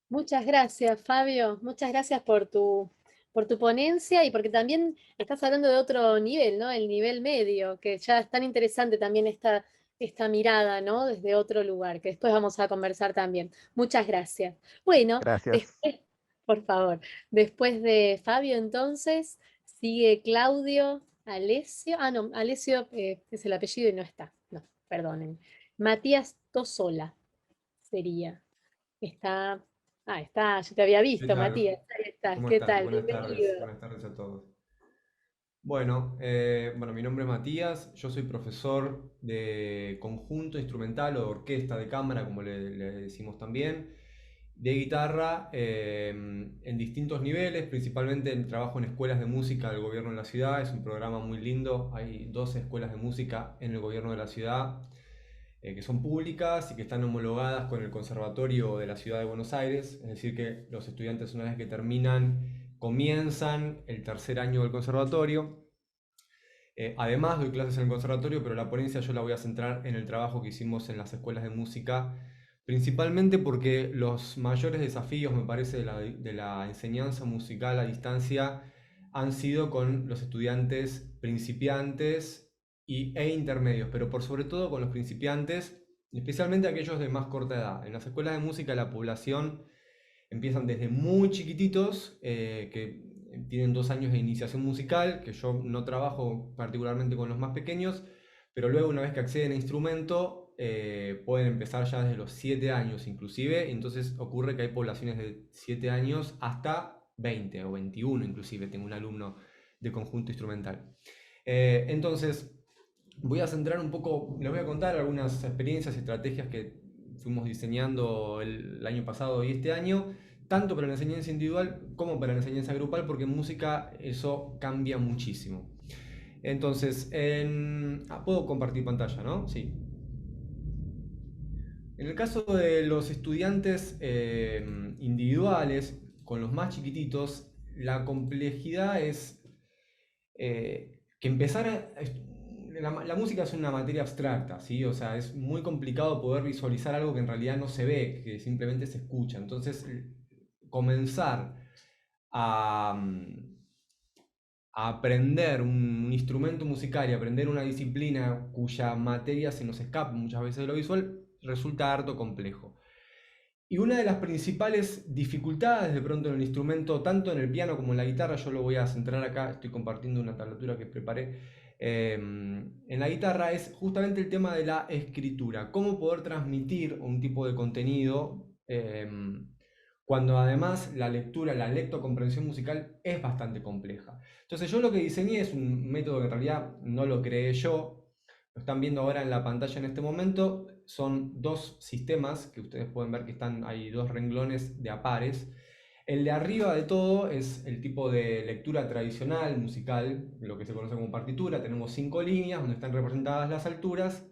Muchas gracias, Fabio. Muchas gracias por tu ponencia y porque también estás hablando de otro nivel, ¿no? El nivel medio, que ya es tan interesante también esta mirada, ¿no? Desde otro lugar, que después vamos a conversar también. Muchas gracias. Bueno, Gracias. después, por favor, después de Fabio entonces, sigue Claudio, Alessio. Ah, no, Alessio es el apellido y no está. No, perdonen. Matías Tosola sería. Está... Ah, está, yo te había ¿Qué visto, tal? Matías. Ahí estás, ¿Cómo ¿qué están? tal? Bienvenido. Buenas tardes a todos. Bueno, mi nombre es Matías, yo soy profesor de conjunto instrumental o orquesta de cámara, como le decimos también, de guitarra en distintos niveles, principalmente trabajo en escuelas de música del gobierno de la ciudad, es un programa muy lindo, hay 12 escuelas de música en el gobierno de la ciudad que son públicas y que están homologadas con el Conservatorio de la Ciudad de Buenos Aires, es decir que los estudiantes una vez que terminan, comienzan el tercer año del conservatorio. Además doy clases en el conservatorio, pero la ponencia yo la voy a centrar en el trabajo que hicimos en las escuelas de música, principalmente porque los mayores desafíos, me parece, de la enseñanza musical a distancia han sido con los estudiantes principiantes e intermedios, pero por sobre todo con los principiantes, especialmente aquellos de más corta edad. En las escuelas de música la población empiezan desde muy chiquititos, que tienen 2 años de iniciación musical, que yo no trabajo particularmente con los más pequeños, pero luego una vez que acceden a instrumento, pueden empezar ya desde los 7 años inclusive, entonces ocurre que hay poblaciones de 7 años hasta 20 o 21 inclusive, tengo un alumno de conjunto instrumental. Entonces, voy a centrar un poco, les voy a contar algunas experiencias y estrategias que fuimos diseñando el año pasado y este año, tanto para la enseñanza individual como para la enseñanza grupal, porque en música eso cambia muchísimo. Entonces, puedo compartir pantalla, ¿no? Sí. En el caso de los estudiantes individuales, con los más chiquititos, la complejidad es que la música es una materia abstracta, ¿sí? O sea, es muy complicado poder visualizar algo que en realidad no se ve, que simplemente se escucha. Entonces, comenzar a, a aprender un instrumento musical y aprender una disciplina cuya materia se nos escapa muchas veces de lo visual, resulta harto complejo. Y una de las principales dificultades de pronto en el instrumento, tanto en el piano como en la guitarra, yo lo voy a centrar acá, estoy compartiendo una tablatura que preparé, en la guitarra es justamente el tema de la escritura, cómo poder transmitir un tipo de contenido cuando además la lectura, la lectocomprensión musical es bastante compleja. Entonces yo lo que diseñé es un método que en realidad no lo creé yo, lo están viendo ahora en la pantalla en este momento, son 2 sistemas que ustedes pueden ver que hay 2 renglones de a pares. El de arriba de todo es el tipo de lectura tradicional musical, lo que se conoce como partitura. Tenemos 5 líneas donde están representadas las alturas.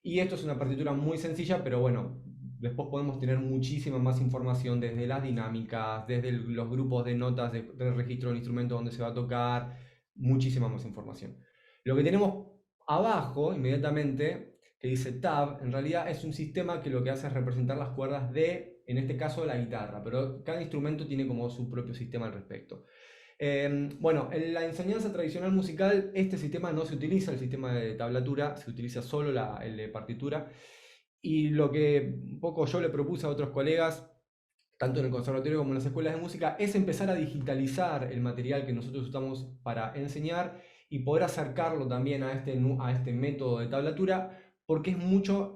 Y esto es una partitura muy sencilla, pero bueno, después podemos tener muchísima más información desde las dinámicas, desde los grupos de notas del registro del instrumento donde se va a tocar, muchísima más información. Lo que tenemos abajo, inmediatamente, que dice tab, en realidad es un sistema que lo que hace es representar las cuerdas de, en este caso, la guitarra, pero cada instrumento tiene como su propio sistema al respecto. Bueno, en la enseñanza tradicional musical este sistema no se utiliza, el sistema de tablatura, se utiliza solo el de partitura, y lo que un poco yo le propuse a otros colegas, tanto en el conservatorio como en las escuelas de música, es empezar a digitalizar el material que nosotros usamos para enseñar y poder acercarlo también a este método de tablatura, porque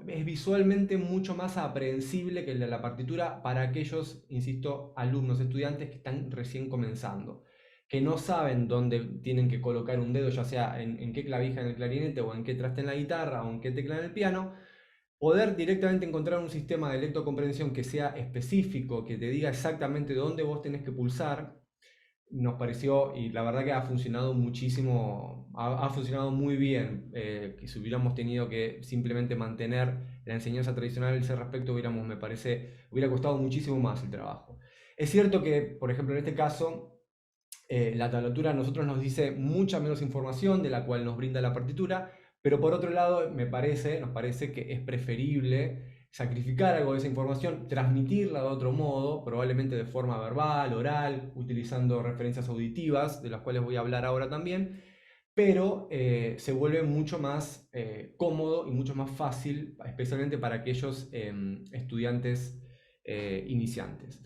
es visualmente mucho más aprehensible que el de la partitura para aquellos, insisto, alumnos, estudiantes que están recién comenzando, que no saben dónde tienen que colocar un dedo, ya sea en qué clavija en el clarinete o en qué traste en la guitarra o en qué tecla en el piano. Poder directamente encontrar un sistema de lectocomprensión que sea específico, que te diga exactamente dónde vos tenés que pulsar, nos pareció, y la verdad que ha funcionado muchísimo, ha funcionado muy bien, que si hubiéramos tenido que simplemente mantener la enseñanza tradicional a ese respecto, me parece, hubiera costado muchísimo más el trabajo. Es cierto que, por ejemplo, en este caso, la tablatura a nosotros nos dice mucha menos información de la cual nos brinda la partitura, pero por otro lado nos parece que es preferible sacrificar algo de esa información, transmitirla de otro modo, probablemente de forma verbal, oral, utilizando referencias auditivas, de las cuales voy a hablar ahora también, pero se vuelve mucho más cómodo y mucho más fácil, especialmente para aquellos estudiantes iniciantes.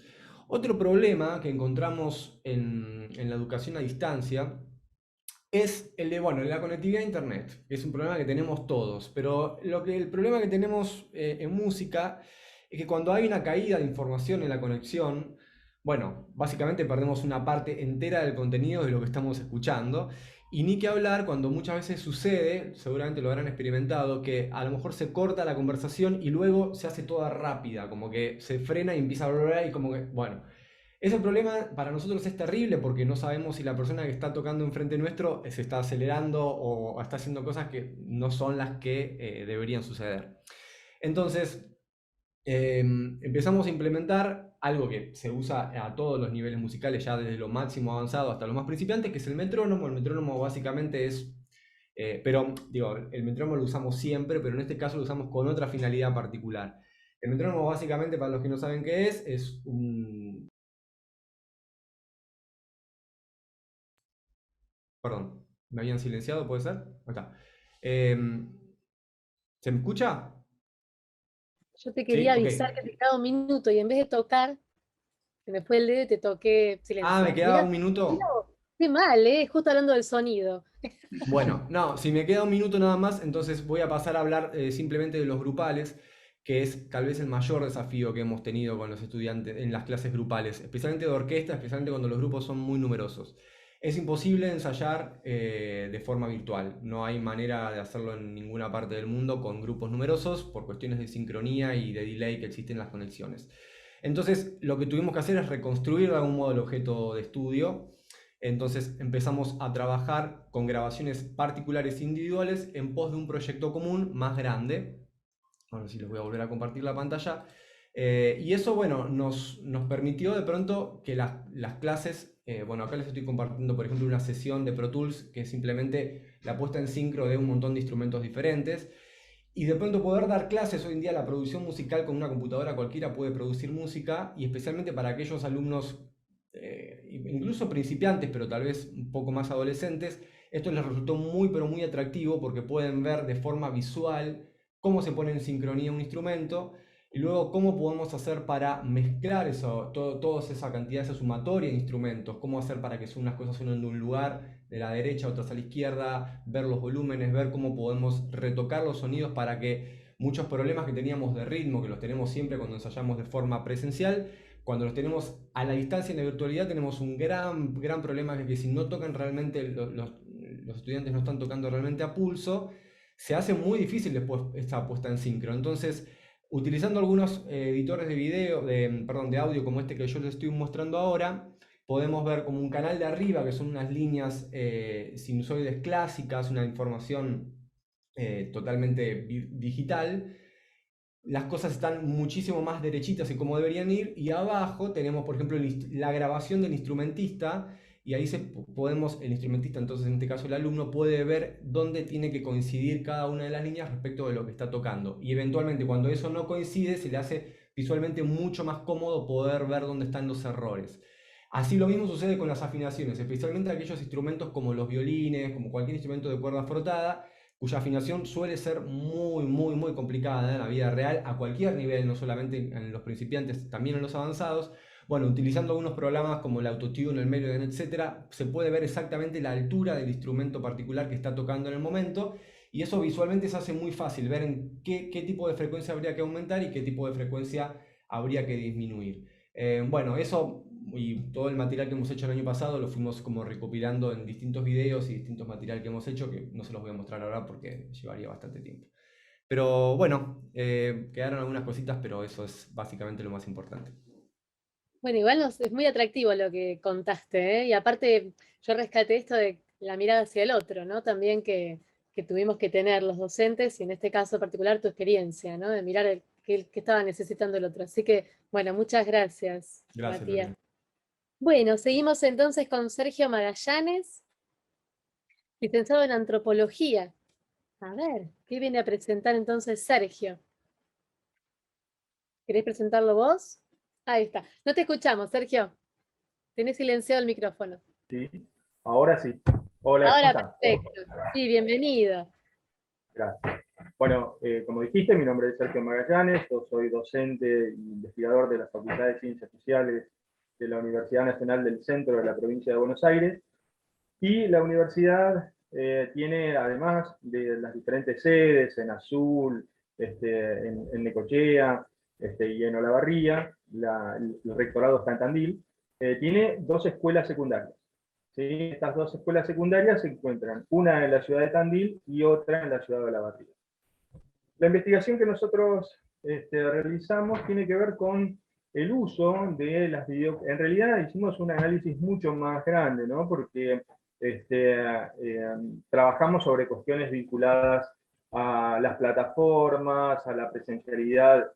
Otro problema que encontramos en la educación a distancia es el de, bueno, la conectividad a internet, que es un problema que tenemos todos, pero el problema que tenemos en música es que cuando hay una caída de información en la conexión, bueno, básicamente perdemos una parte entera del contenido de lo que estamos escuchando, y ni que hablar cuando muchas veces sucede, seguramente lo habrán experimentado, que a lo mejor se corta la conversación y luego se hace toda rápida, como que se frena y empieza a hablar y como que, bueno. Ese problema para nosotros es terrible porque no sabemos si la persona que está tocando enfrente nuestro se está acelerando o está haciendo cosas que no son las que deberían suceder. Entonces, empezamos a implementar algo que se usa a todos los niveles musicales, ya desde lo máximo avanzado hasta lo más principiante, que es el metrónomo. El metrónomo básicamente es, pero digo, el metrónomo lo usamos siempre, pero en este caso lo usamos con otra finalidad particular. El metrónomo básicamente, para los que no saben qué es un... Perdón, ¿me habían silenciado? ¿Puede ser? Ahí está. ¿Se me escucha? Yo te Sí, quería ok. avisar que te quedaba un minuto y en vez de tocar, se me fue el dedo y te toqué Ah, me silenciar. quedaba Mirá, un minuto. qué mal, justo hablando del sonido. Bueno, no, si me queda un minuto nada más, entonces voy a pasar a hablar simplemente de los grupales, que es tal vez el mayor desafío que hemos tenido con los estudiantes en las clases grupales, especialmente de orquesta, especialmente cuando los grupos son muy numerosos. Es imposible ensayar de forma virtual, no hay manera de hacerlo en ninguna parte del mundo con grupos numerosos por cuestiones de sincronía y de delay que existen en las conexiones. Entonces, lo que tuvimos que hacer es reconstruir de algún modo el objeto de estudio. Entonces empezamos a trabajar con grabaciones particulares individuales en pos de un proyecto común más grande. Ahora sí les voy a volver a compartir la pantalla. Y eso, bueno, nos permitió de pronto que las clases, bueno, acá les estoy compartiendo, por ejemplo, una sesión de Pro Tools que es simplemente la puesta en sincro de un montón de instrumentos diferentes. Y de pronto poder dar clases, hoy en día la producción musical con una computadora cualquiera puede producir música, y especialmente para aquellos alumnos, incluso principiantes, pero tal vez un poco más adolescentes, esto les resultó muy pero muy atractivo porque pueden ver de forma visual cómo se pone en sincronía un instrumento y luego cómo podemos hacer para mezclar eso, toda esa cantidad, esa sumatoria de instrumentos, cómo hacer para que unas cosas suenen de un lugar, de la derecha, otras a la izquierda, ver los volúmenes, ver cómo podemos retocar los sonidos para que muchos problemas que teníamos de ritmo, que los tenemos siempre cuando ensayamos de forma presencial, cuando los tenemos a la distancia en la virtualidad tenemos un gran problema, que si no tocan realmente, los estudiantes no están tocando realmente a pulso, se hace muy difícil después esta puesta en sincro. Entonces, utilizando algunos editores de video, perdón, de audio como este que yo les estoy mostrando ahora, podemos ver como un canal de arriba, que son unas líneas sinusoides clásicas, una información totalmente digital. Las cosas están muchísimo más derechitas y como deberían ir, y abajo tenemos, por ejemplo, la grabación del instrumentista, y ahí podemos, el instrumentista, entonces en este caso el alumno, puede ver dónde tiene que coincidir cada una de las líneas respecto de lo que está tocando, y eventualmente cuando eso no coincide se le hace visualmente mucho más cómodo poder ver dónde están los errores. Así lo mismo sucede con las afinaciones, especialmente aquellos instrumentos como los violines, como cualquier instrumento de cuerda frotada, cuya afinación suele ser muy complicada en la vida real, a cualquier nivel, no solamente en los principiantes, también en los avanzados. Bueno, utilizando algunos programas como el Autotune, el Melody, etc., se puede ver exactamente la altura del instrumento particular que está tocando en el momento, y eso visualmente se hace muy fácil, ver en qué tipo de frecuencia habría que aumentar y qué tipo de frecuencia habría que disminuir. Bueno, eso y todo el material que hemos hecho el año pasado lo fuimos como recopilando en distintos videos y distintos material que hemos hecho, que no se los voy a mostrar ahora porque llevaría bastante tiempo. Pero bueno, quedaron algunas cositas, pero eso es básicamente lo más importante. Bueno, igual es muy atractivo lo que contaste, ¿eh? Y aparte yo rescaté esto de la mirada hacia el otro, ¿no? También que tuvimos que tener los docentes, y en este caso particular tu experiencia, ¿no? De mirar qué estaba necesitando el otro. Así que, bueno, muchas gracias, Gracias, Matías. Lorena. Bueno, seguimos entonces con Sergio Magallanes, licenciado en Antropología. A ver, ¿qué viene a presentar entonces Sergio? ¿Querés presentarlo vos? Ahí está. No te escuchamos, Sergio. Tenés silenciado el micrófono. Sí, ahora sí. Hola, ¿cómo Ahora están? perfecto. Sí, bienvenido. Gracias. Bueno, como dijiste, mi nombre es Sergio Magallanes, yo soy docente e investigador de la Facultad de Ciencias Sociales de la Universidad Nacional del Centro de la provincia de Buenos Aires, y la universidad tiene, además de las diferentes sedes, en Azul, en Necochea y en Olavarría, el rectorado está en Tandil, tiene dos escuelas secundarias. ¿Sí? Estas dos escuelas secundarias se encuentran, una en la ciudad de Tandil y otra en la ciudad de Olavarría. La investigación que nosotros realizamos tiene que ver con el uso de las videoconferencias. En realidad hicimos un análisis mucho más grande, ¿no? Porque trabajamos sobre cuestiones vinculadas a las plataformas, a la presencialidad,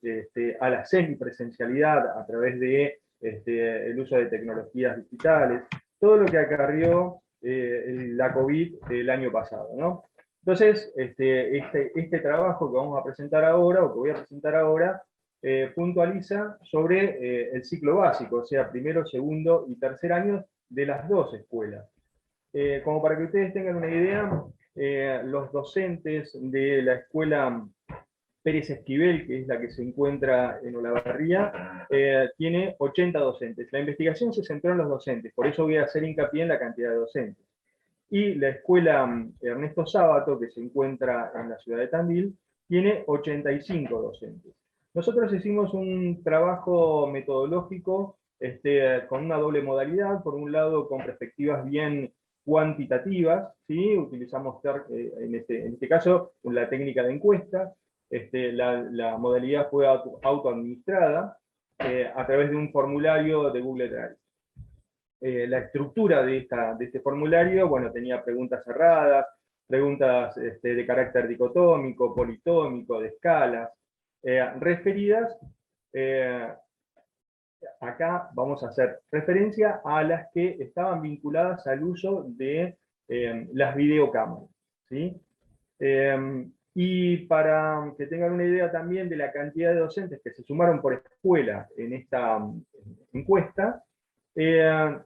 a la semipresencialidad a través de el uso de tecnologías digitales, todo lo que acarrió la COVID el año pasado, ¿no? Entonces, este trabajo que vamos a presentar ahora, o que voy a presentar ahora, puntualiza sobre el ciclo básico, o sea, primero, segundo y tercer año de las dos escuelas. Como para que ustedes tengan una idea, los docentes de la escuela Pérez Esquivel, que es la que se encuentra en Olavarría, tiene 80 docentes. La investigación se centró en los docentes, por eso voy a hacer hincapié en la cantidad de docentes. Y la escuela Ernesto Sábato, que se encuentra en la ciudad de Tandil, tiene 85 docentes. Nosotros hicimos un trabajo metodológico con una doble modalidad, por un lado con perspectivas bien cuantitativas, ¿sí? Utilizamos en este caso la técnica de encuesta, la modalidad fue autoadministrada a través de un formulario de Google Drive. La estructura de este formulario, bueno, tenía preguntas cerradas, preguntas de carácter dicotómico, politómico, de escalas, referidas, acá vamos a hacer referencia a las que estaban vinculadas al uso de las videocámaras, ¿sí? Y para que tengan una idea también de la cantidad de docentes que se sumaron por escuela en esta encuesta,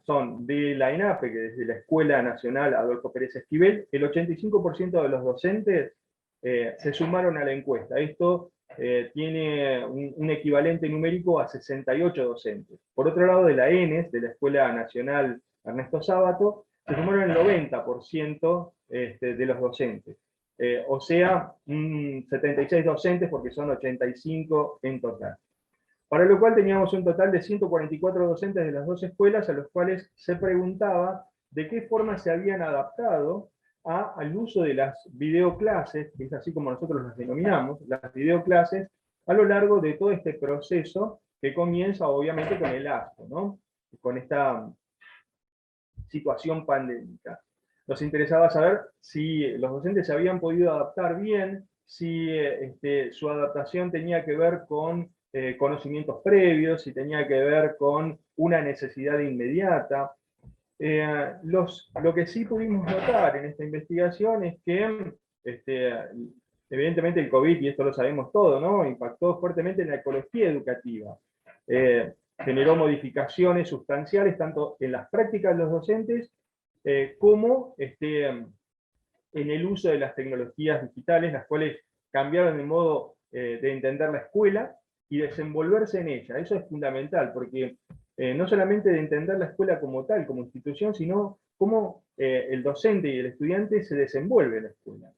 son de la ENAPE, que es de la Escuela Nacional Adolfo Pérez Esquivel, el 85% de los docentes se sumaron a la encuesta. Esto tiene un equivalente numérico a 68 docentes. Por otro lado, de la ENES, de la Escuela Nacional Ernesto Sábato, se sumaron el 90% de los docentes. O sea, 76 docentes porque son 85 en total. Para lo cual teníamos un total de 144 docentes de las dos escuelas a los cuales se preguntaba de qué forma se habían adaptado al uso de las videoclases, que es así como nosotros las denominamos, las videoclases, a lo largo de todo este proceso que comienza obviamente con el ASCO, ¿no? Con esta situación pandémica. Nos interesaba saber si los docentes se habían podido adaptar bien, si su adaptación tenía que ver con conocimientos previos, si tenía que ver con una necesidad inmediata. Lo que sí pudimos notar en esta investigación es que evidentemente el COVID, y esto lo sabemos todo, ¿no? Impactó fuertemente en la ecología educativa. Generó modificaciones sustanciales tanto en las prácticas de los docentes como en el uso de las tecnologías digitales, las cuales cambiaron el modo de entender la escuela y desenvolverse en ella. Eso es fundamental, porque no solamente de entender la escuela como tal, como institución, sino cómo el docente y el estudiante se desenvuelve en la escuela.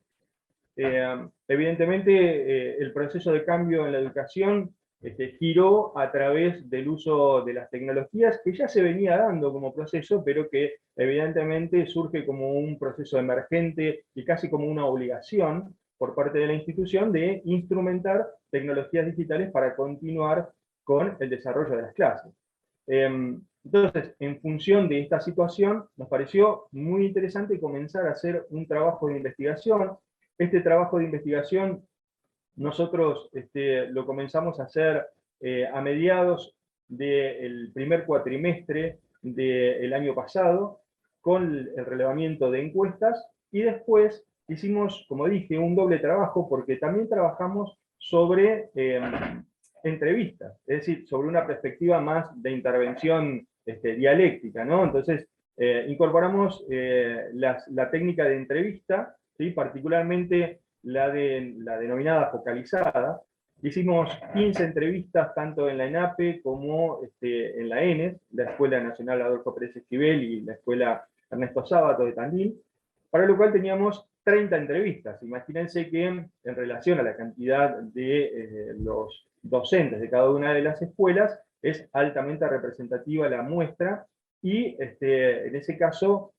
Evidentemente, el proceso de cambio en la educación giró a través del uso de las tecnologías, que ya se venía dando como proceso, pero que evidentemente surge como un proceso emergente y casi como una obligación por parte de la institución de instrumentar tecnologías digitales para continuar con el desarrollo de las clases. Entonces, en función de esta situación, nos pareció muy interesante comenzar a hacer un trabajo de investigación. Este trabajo de investigación nosotros lo comenzamos a hacer a mediados del primer cuatrimestre del año pasado, con el relevamiento de encuestas, y después hicimos, como dije, un doble trabajo, porque también trabajamos sobre entrevistas, es decir, sobre una perspectiva más de intervención dialéctica, ¿no? Entonces, incorporamos la técnica de entrevista, ¿sí? Particularmente la denominada focalizada. Hicimos 15 entrevistas tanto en la ENAPE como en la ENES, la Escuela Nacional Adolfo Pérez Esquivel y la Escuela Ernesto Sábato de Tandil, para lo cual teníamos 30 entrevistas. Imagínense que en relación a la cantidad de los docentes de cada una de las escuelas, es altamente representativa la muestra, y en ese caso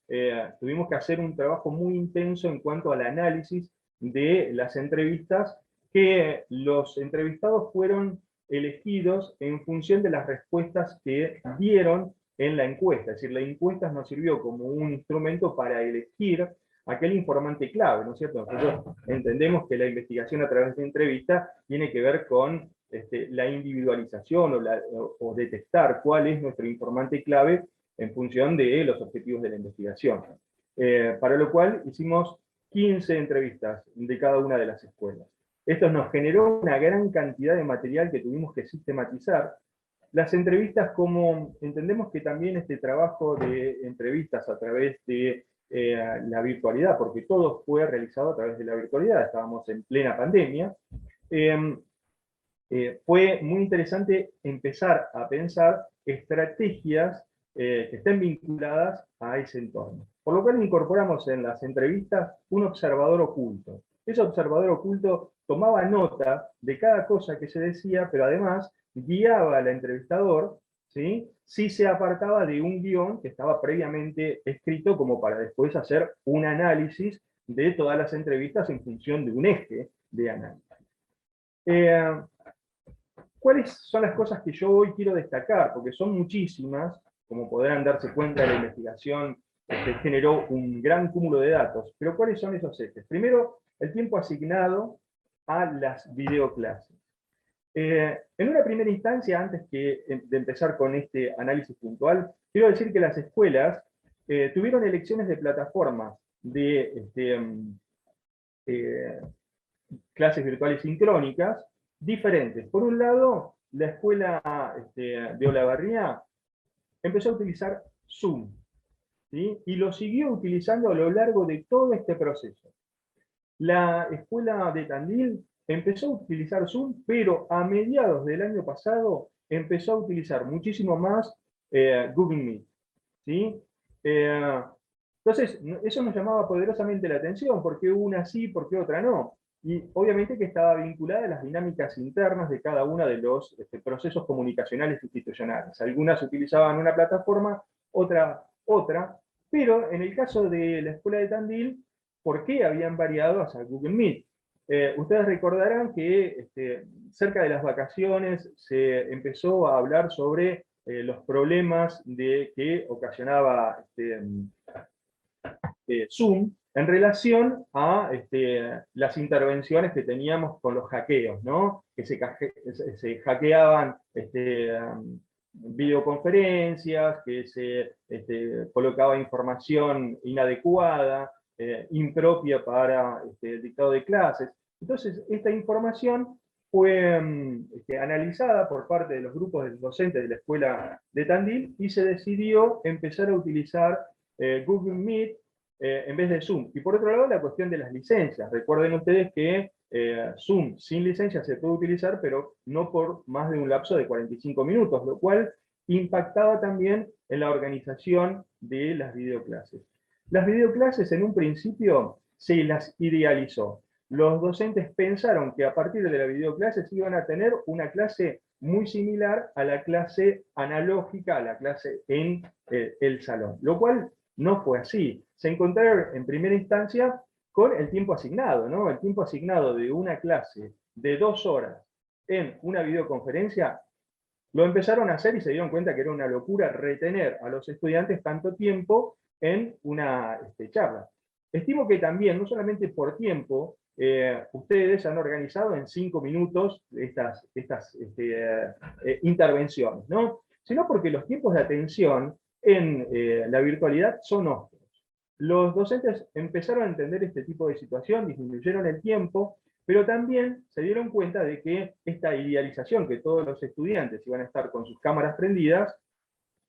tuvimos que hacer un trabajo muy intenso en cuanto al análisis de las entrevistas, que los entrevistados fueron elegidos en función de las respuestas que dieron en la encuesta. Es decir, la encuesta nos sirvió como un instrumento para elegir aquel informante clave, ¿no es cierto? Nosotros entendemos que la investigación a través de entrevista tiene que ver con la individualización o detectar cuál es nuestro informante clave en función de los objetivos de la investigación. Para lo cual hicimos 15 entrevistas de cada una de las escuelas. Esto nos generó una gran cantidad de material que tuvimos que sistematizar. Las entrevistas, como entendemos que también este trabajo de entrevistas a través de la virtualidad, porque todo fue realizado a través de la virtualidad, estábamos en plena pandemia. Fue muy interesante empezar a pensar estrategias que estén vinculadas a ese entorno. Por lo cual incorporamos en las entrevistas un observador oculto. Ese observador oculto tomaba nota de cada cosa que se decía, pero además guiaba al entrevistador, ¿sí?, si se apartaba de un guión que estaba previamente escrito, como para después hacer un análisis de todas las entrevistas en función de un eje de análisis. ¿Cuáles son las cosas que yo hoy quiero destacar? Porque son muchísimas, como podrán darse cuenta, la investigación generó un gran cúmulo de datos. Pero ¿cuáles son esos ejes? Primero, el tiempo asignado a las videoclases. En una primera instancia, antes de empezar con este análisis puntual, quiero decir que las escuelas tuvieron elecciones de plataformas de clases virtuales sincrónicas diferentes. Por un lado, la escuela de Olavarría empezó a utilizar Zoom, ¿sí?, y lo siguió utilizando a lo largo de todo este proceso. La escuela de Tandil empezó a utilizar Zoom, pero a mediados del año pasado empezó a utilizar muchísimo más Google Meet, ¿sí? Entonces, eso nos llamaba poderosamente la atención, ¿por qué una sí, por qué otra no? Y obviamente que estaba vinculada a las dinámicas internas de cada uno de los procesos comunicacionales institucionales. Algunas utilizaban una plataforma, otra, pero en el caso de la escuela de Tandil, ¿por qué habían variado hacia Google Meet? Ustedes recordarán que cerca de las vacaciones se empezó a hablar sobre los problemas que ocasionaba Zoom en relación a las intervenciones que teníamos con los hackeos, ¿no? Que se hackeaban videoconferencias, que se colocaba información inadecuada, impropia para el dictado de clases. Entonces, esta información fue analizada por parte de los grupos de docentes de la escuela de Tandil y se decidió empezar a utilizar Google Meet en vez de Zoom. Y por otro lado, la cuestión de las licencias. Recuerden ustedes que Zoom sin licencia se puede utilizar, pero no por más de un lapso de 45 minutos, lo cual impactaba también en la organización de las videoclases. Las videoclases en un principio se las idealizó. Los docentes pensaron que a partir de la videoclase se iban a tener una clase muy similar a la clase analógica, a la clase en el salón, lo cual no fue así. Se encontraron en primera instancia con el tiempo asignado, ¿no? El tiempo asignado de una clase de 2 horas en una videoconferencia, lo empezaron a hacer y se dieron cuenta que era una locura retener a los estudiantes tanto tiempo en una charla. Estimo que también, no solamente por tiempo, ustedes han organizado en 5 minutos estas intervenciones, ¿no? Sino porque los tiempos de atención en la virtualidad son otros. Los docentes empezaron a entender este tipo de situación, disminuyeron el tiempo, pero también se dieron cuenta de que esta idealización, que todos los estudiantes iban a estar con sus cámaras prendidas,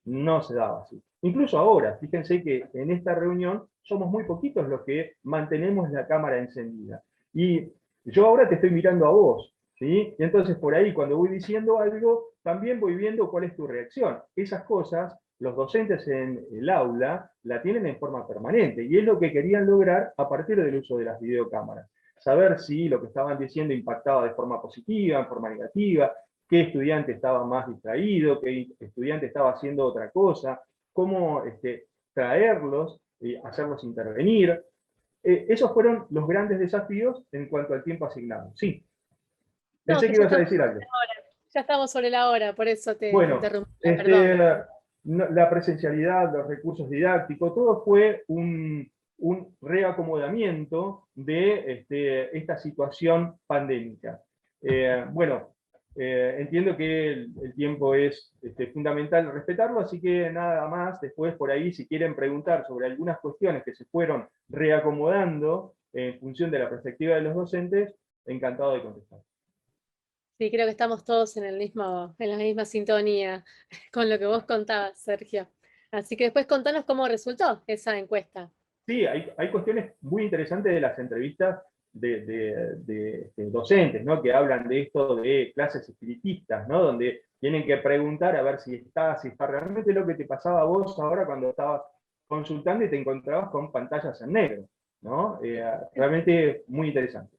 no se daba así. Incluso ahora, fíjense que en esta reunión somos muy poquitos los que mantenemos la cámara encendida. Y yo ahora te estoy mirando a vos, ¿sí? Y entonces por ahí cuando voy diciendo algo, también voy viendo cuál es tu reacción. Esas cosas, los docentes en el aula la tienen en forma permanente, y es lo que querían lograr a partir del uso de las videocámaras. Saber si lo que estaban diciendo impactaba de forma positiva, en forma negativa, qué estudiante estaba más distraído, qué estudiante estaba haciendo otra cosa, cómo traerlos, hacerlos intervenir. Esos fueron los grandes desafíos en cuanto al tiempo asignado. Sí. Pensé que ibas a decir algo. Ya estamos sobre la hora, por eso te interrumpí. La presencialidad, los recursos didácticos, todo fue un reacomodamiento de esta situación pandémica. Entiendo que el tiempo es fundamental respetarlo, así que nada más, después por ahí si quieren preguntar sobre algunas cuestiones que se fueron reacomodando en función de la perspectiva de los docentes, encantado de contestar. Sí, creo que estamos todos en la misma sintonía con lo que vos contabas, Sergio. Así que después contanos cómo resultó esa encuesta. Sí, hay cuestiones muy interesantes de las entrevistas de docentes, ¿no? Que hablan de esto de clases espiritistas, ¿no? Donde tienen que preguntar a ver si está realmente lo que te pasaba a vos ahora cuando estabas consultando y te encontrabas con pantallas en negro, ¿no? Realmente muy interesante.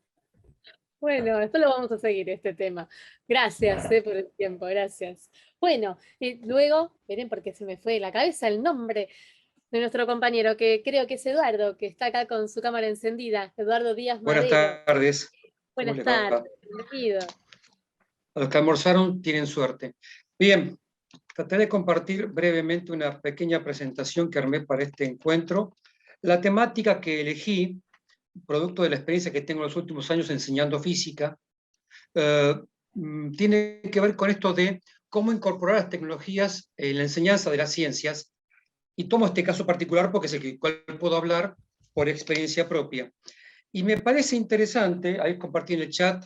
Bueno, después lo vamos a seguir este tema. Gracias, por el tiempo, gracias. Bueno, y luego, miren, porque se me fue de la cabeza el nombre de nuestro compañero, que creo que es Eduardo, que está acá con su cámara encendida. Eduardo Díaz Buenas Madero. tardes. ¿Cómo Buenas les va? tardes, bienvenido. A los que almorzaron tienen suerte. Bien, trataré de compartir brevemente una pequeña presentación que armé para este encuentro. La temática que elegí, producto de la experiencia que tengo en los últimos años enseñando física, tiene que ver con esto de cómo incorporar las tecnologías en la enseñanza de las ciencias, y tomo este caso particular porque es el cual puedo hablar por experiencia propia. Y me parece interesante, ahí compartí en el chat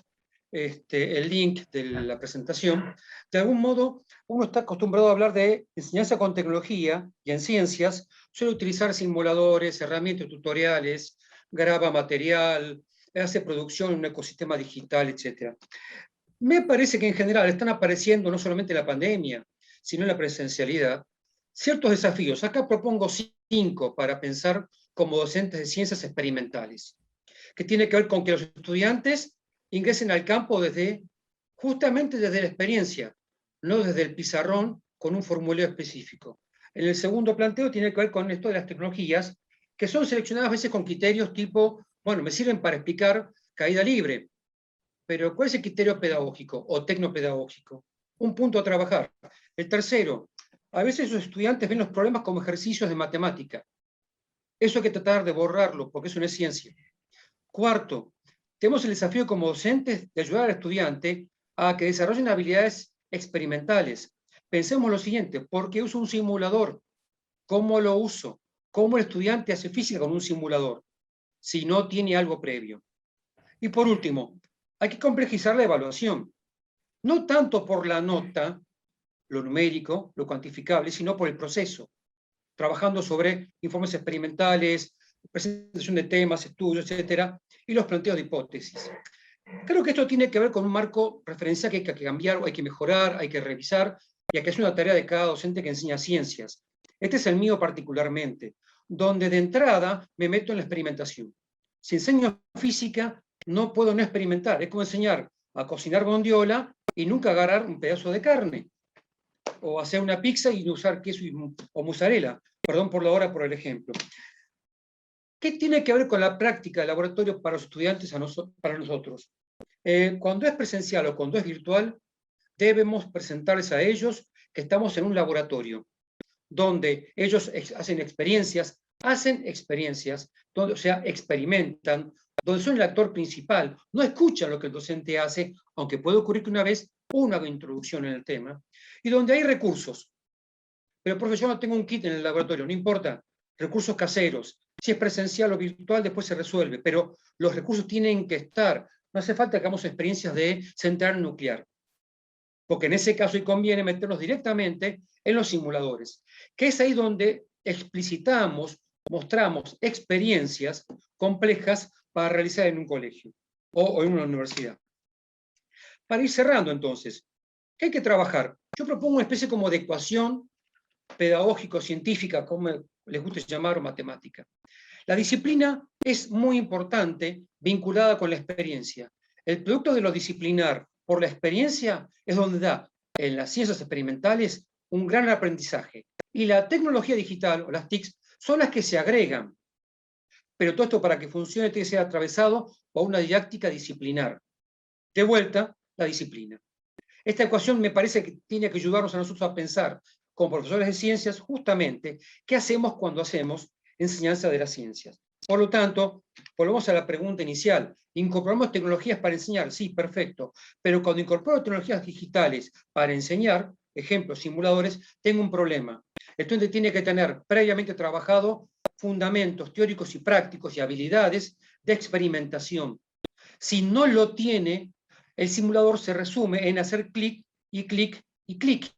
el link de la presentación. De algún modo, uno está acostumbrado a hablar de enseñanza con tecnología, y en ciencias suele utilizar simuladores, herramientas tutoriales, graba material, hace producción en un ecosistema digital, etc. Me parece que en general están apareciendo, no solamente en la pandemia, sino en la presencialidad, ciertos desafíos. Acá propongo 5 para pensar como docentes de ciencias experimentales, que tiene que ver con que los estudiantes ingresen al campo justamente desde la experiencia, no desde el pizarrón con un formulario específico. En el segundo planteo tiene que ver con esto de las tecnologías, que son seleccionadas a veces con criterios tipo, bueno, me sirven para explicar caída libre, pero ¿cuál es el criterio pedagógico o tecnopedagógico? Un punto a trabajar. El tercero, a veces los estudiantes ven los problemas como ejercicios de matemática. Eso hay que tratar de borrarlo, porque eso no es ciencia. Cuarto, tenemos el desafío como docentes de ayudar al estudiante a que desarrollen habilidades experimentales. Pensemos lo siguiente, ¿por qué uso un simulador? ¿Cómo lo uso? ¿Cómo el estudiante hace física con un simulador? Si no tiene algo previo. Y por último, hay que complejizar la evaluación. No tanto por la nota, lo numérico, lo cuantificable, sino por el proceso. Trabajando sobre informes experimentales, presentación de temas, estudios, etcétera, y los planteos de hipótesis. Creo que esto tiene que ver con un marco referencial que hay que cambiar, hay que mejorar, hay que revisar, y que es una tarea de cada docente que enseña ciencias. Este es el mío particularmente, donde de entrada me meto en la experimentación. Si enseño física, no puedo no experimentar. Es como enseñar a cocinar bondiola y nunca agarrar un pedazo de carne, o hacer una pizza y no usar queso o mozzarella. Perdón por la hora por el ejemplo. ¿Qué tiene que ver con la práctica de laboratorio para los estudiantes, para nosotros? Cuando es presencial o cuando es virtual, debemos presentarles a ellos que estamos en un laboratorio, donde ellos hacen experiencias, donde, o sea, experimentan, donde son el actor principal, no escuchan lo que el docente hace, aunque puede ocurrir que una vez uno haga introducción en el tema, y donde hay recursos. Pero, profe, yo no tengo un kit en el laboratorio, no importa, recursos caseros. Si es presencial o virtual, después se resuelve, pero los recursos tienen que estar. No hace falta que hagamos experiencias de central nuclear, porque en ese caso conviene meternos directamente en los simuladores, que es ahí donde explicitamos, mostramos experiencias complejas para realizar en un colegio o en una universidad. Para ir cerrando entonces, ¿qué hay que trabajar? Yo propongo una especie como de ecuación pedagógico-científica, como les guste llamar, o matemática. La disciplina es muy importante, vinculada con la experiencia. El producto de lo disciplinar por la experiencia es donde da, en las ciencias experimentales, un gran aprendizaje. Y la tecnología digital, o las TICs, son las que se agregan. Pero todo esto, para que funcione, tiene que ser atravesado por una didáctica disciplinar. De vuelta, la disciplina. Esta ecuación me parece que tiene que ayudarnos a nosotros a pensar, como profesores de ciencias, justamente, ¿qué hacemos cuando hacemos enseñanza de las ciencias? Por lo tanto, volvemos a la pregunta inicial. ¿Incorporamos tecnologías para enseñar? Sí, perfecto. Pero cuando incorporo tecnologías digitales para enseñar, ejemplos, simuladores, tengo un problema. El estudiante tiene que tener previamente trabajado fundamentos teóricos y prácticos y habilidades de experimentación. Si no lo tiene, el simulador se resume en hacer clic y clic y clic.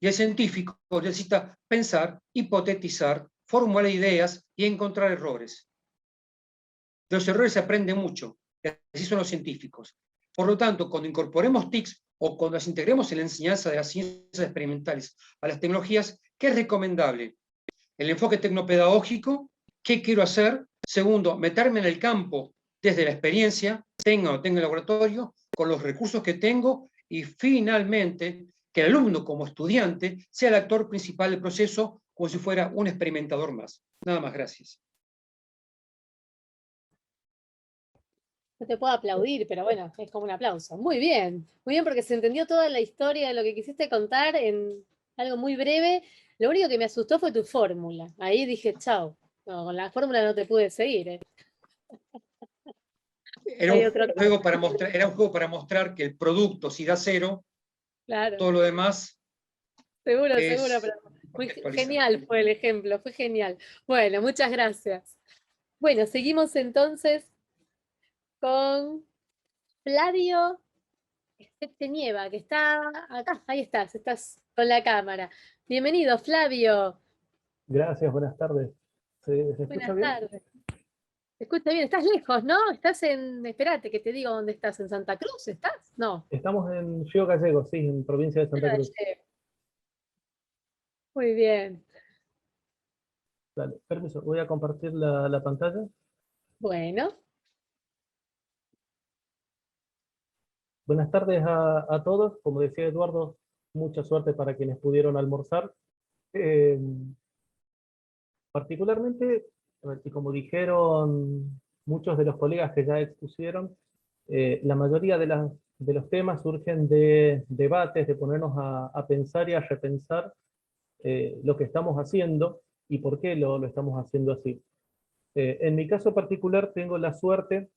Y el científico necesita pensar, hipotetizar, formular ideas y encontrar errores. De los errores se aprende mucho, y así son los científicos. Por lo tanto, cuando incorporemos TICs o cuando las integremos en la enseñanza de las ciencias experimentales a las tecnologías, ¿qué es recomendable? El enfoque tecnopedagógico, ¿qué quiero hacer? Segundo, meterme en el campo desde la experiencia, tenga o no tenga el laboratorio, con los recursos que tengo, y finalmente, que el alumno como estudiante sea el actor principal del proceso, como si fuera un experimentador más. Nada más, gracias. No te puedo aplaudir, pero bueno, es como un aplauso. Muy bien porque se entendió toda la historia de lo que quisiste contar en algo muy breve. Lo único que me asustó fue tu fórmula. Ahí dije, chao. No, con la fórmula no te pude seguir. Era Hay un otro juego para mostrar que el producto, si da cero, Claro, todo lo demás seguro, es pero muy contextualizado. genial fue el ejemplo, fue genial. Bueno, muchas gracias. Bueno, seguimos entonces con Flavio Nieva, que está acá, ahí estás con la cámara. Bienvenido, Flavio. Gracias, buenas tardes. ¿Se escucha Buenas bien? tardes. ¿Se escucha bien? Estás lejos, ¿no? Estás espérate que te digo dónde estás, ¿en Santa Cruz estás? No. Estamos en Río Gallegos, sí, en provincia de Santa Cruz. Muy bien. Dale, permiso, voy a compartir la pantalla. Bueno. Buenas tardes a todos. Como decía Eduardo, mucha suerte para quienes pudieron almorzar. Particularmente, y como dijeron muchos de los colegas que ya expusieron, la mayoría de los temas surgen de debates, de ponernos a pensar y a repensar lo que estamos haciendo y por qué lo estamos haciendo así. En mi caso particular tengo la suerte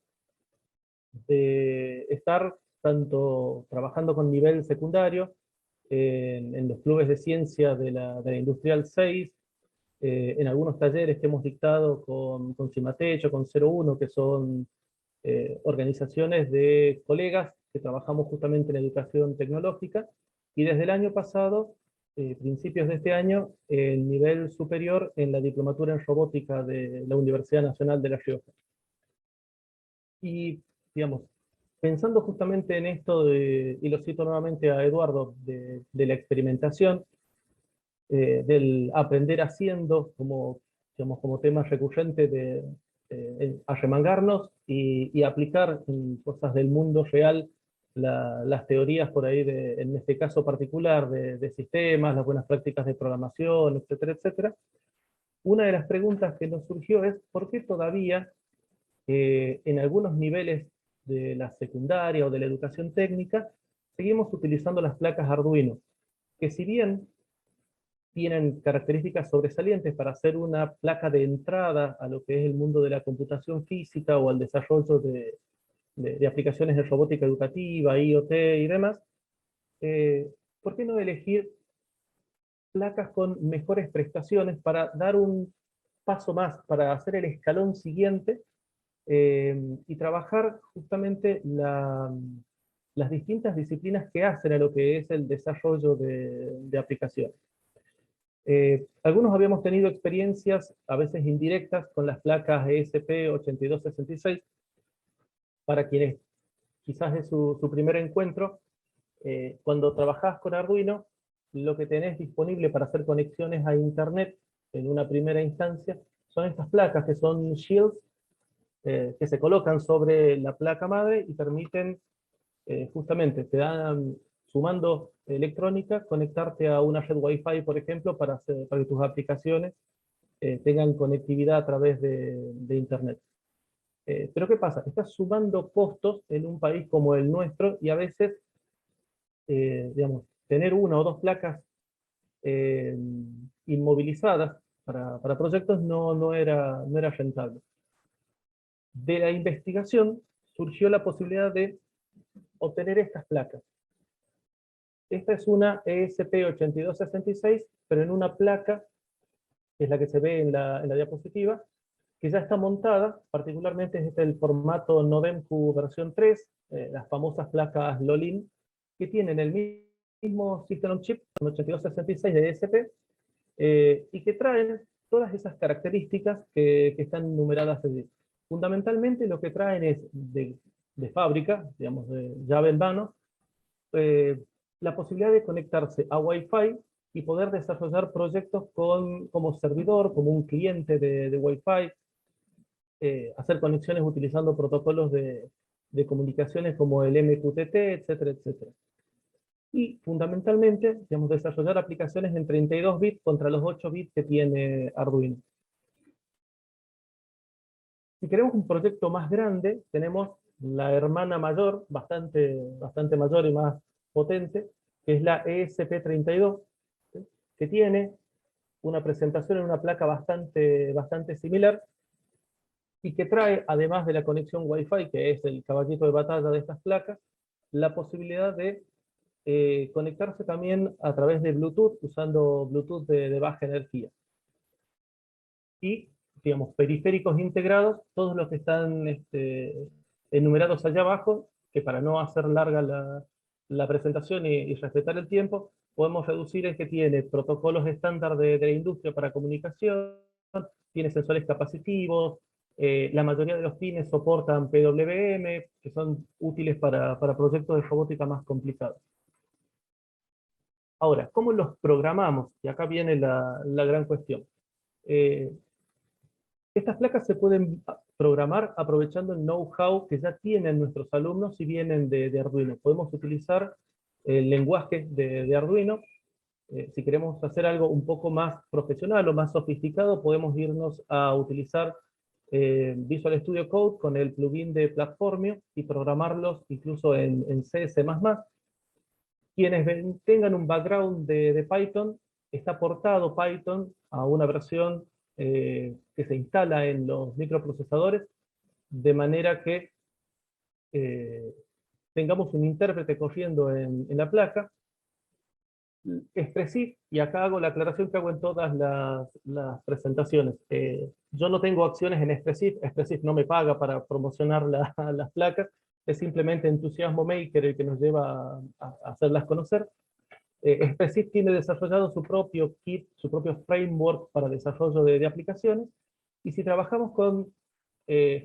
de estar tanto trabajando con nivel secundario, en los clubes de ciencia de la Industrial 6, en algunos talleres que hemos dictado con Cimatech o con 01, que son organizaciones de colegas que trabajamos justamente en educación tecnológica, y desde el año pasado, principios de este año, el nivel superior en la diplomatura en robótica de la Universidad Nacional de La Rioja. Y, digamos, pensando justamente en esto, y lo cito nuevamente a Eduardo, de la experimentación, del aprender haciendo como, digamos, como tema recurrente de arremangarnos y aplicar en cosas del mundo real las teorías por ahí, en este caso particular, de sistemas, las buenas prácticas de programación, etcétera, etcétera. Una de las preguntas que nos surgió es ¿por qué todavía en algunos niveles de la secundaria o de la educación técnica seguimos utilizando las placas Arduino? Que si bien tienen características sobresalientes para hacer una placa de entrada a lo que es el mundo de la computación física o al desarrollo de aplicaciones de robótica educativa, IoT y demás, ¿por qué no elegir placas con mejores prestaciones para dar un paso más, para hacer el escalón siguiente y trabajar justamente las distintas disciplinas que hacen a lo que es el desarrollo de aplicaciones? Algunos habíamos tenido experiencias, a veces indirectas, con las placas ESP8266. Para quienes quizás es su primer encuentro, cuando trabajás con Arduino, lo que tenés disponible para hacer conexiones a Internet en una primera instancia son estas placas que son shields, que se colocan sobre la placa madre y permiten, justamente, te dan, sumando electrónica, conectarte a una red Wi-Fi, por ejemplo, para que tus aplicaciones tengan conectividad a través de Internet. Pero ¿qué pasa? Estás sumando costos en un país como el nuestro y a veces, digamos, tener una o dos placas inmovilizadas para proyectos no era rentable. De la investigación surgió la posibilidad de obtener estas placas. Esta es una ESP8266, pero en una placa, que es la que se ve en la diapositiva, que ya está montada, particularmente es el formato NoDemQ versión 3, las famosas placas Lolin, que tienen el mismo System on Chip, 8266 de ESP, y que traen todas esas características que están numeradas allí. Fundamentalmente lo que traen es de fábrica, digamos, de llave en mano, la posibilidad de conectarse a Wi-Fi y poder desarrollar proyectos como servidor, como un cliente de Wi-Fi, hacer conexiones utilizando protocolos de comunicaciones como el MQTT, etcétera, etcétera. Y fundamentalmente, digamos, desarrollar aplicaciones en 32 bits contra los 8 bits que tiene Arduino. Si queremos un proyecto más grande, tenemos la hermana mayor, bastante mayor y más potente, que es la ESP32, ¿sí? Que tiene una presentación en una placa bastante similar, y que trae, además de la conexión Wi-Fi, que es el caballito de batalla de estas placas, la posibilidad de conectarse también a través de Bluetooth, usando Bluetooth de baja energía. Y, digamos, periféricos integrados, todos los que están enumerados allá abajo, que para no hacer larga la presentación y respetar el tiempo, podemos reducir el que tiene protocolos estándar de la industria para comunicación, tiene sensores capacitivos, la mayoría de los pines soportan PWM, que son útiles para proyectos de robótica más complicados. Ahora, ¿cómo los programamos? Y acá viene la gran cuestión. Estas placas se pueden programar aprovechando el know-how que ya tienen nuestros alumnos si vienen de Arduino. Podemos utilizar el lenguaje de Arduino. Si queremos hacer algo un poco más profesional o más sofisticado, podemos irnos a utilizar Visual Studio Code con el plugin de Platformio y programarlos incluso en C++. Quienes tengan un background de Python, está portado Python a una versión que se instala en los microprocesadores, de manera que tengamos un intérprete corriendo en la placa. Expressif, y acá hago la aclaración que hago en todas las presentaciones. Yo no tengo acciones en Expressif, Expressif no me paga para promocionar las placas, es simplemente Entusiasmo Maker el que nos lleva a hacerlas conocer. Expressif tiene desarrollado su propio kit, su propio framework para desarrollo de aplicaciones, y si trabajamos con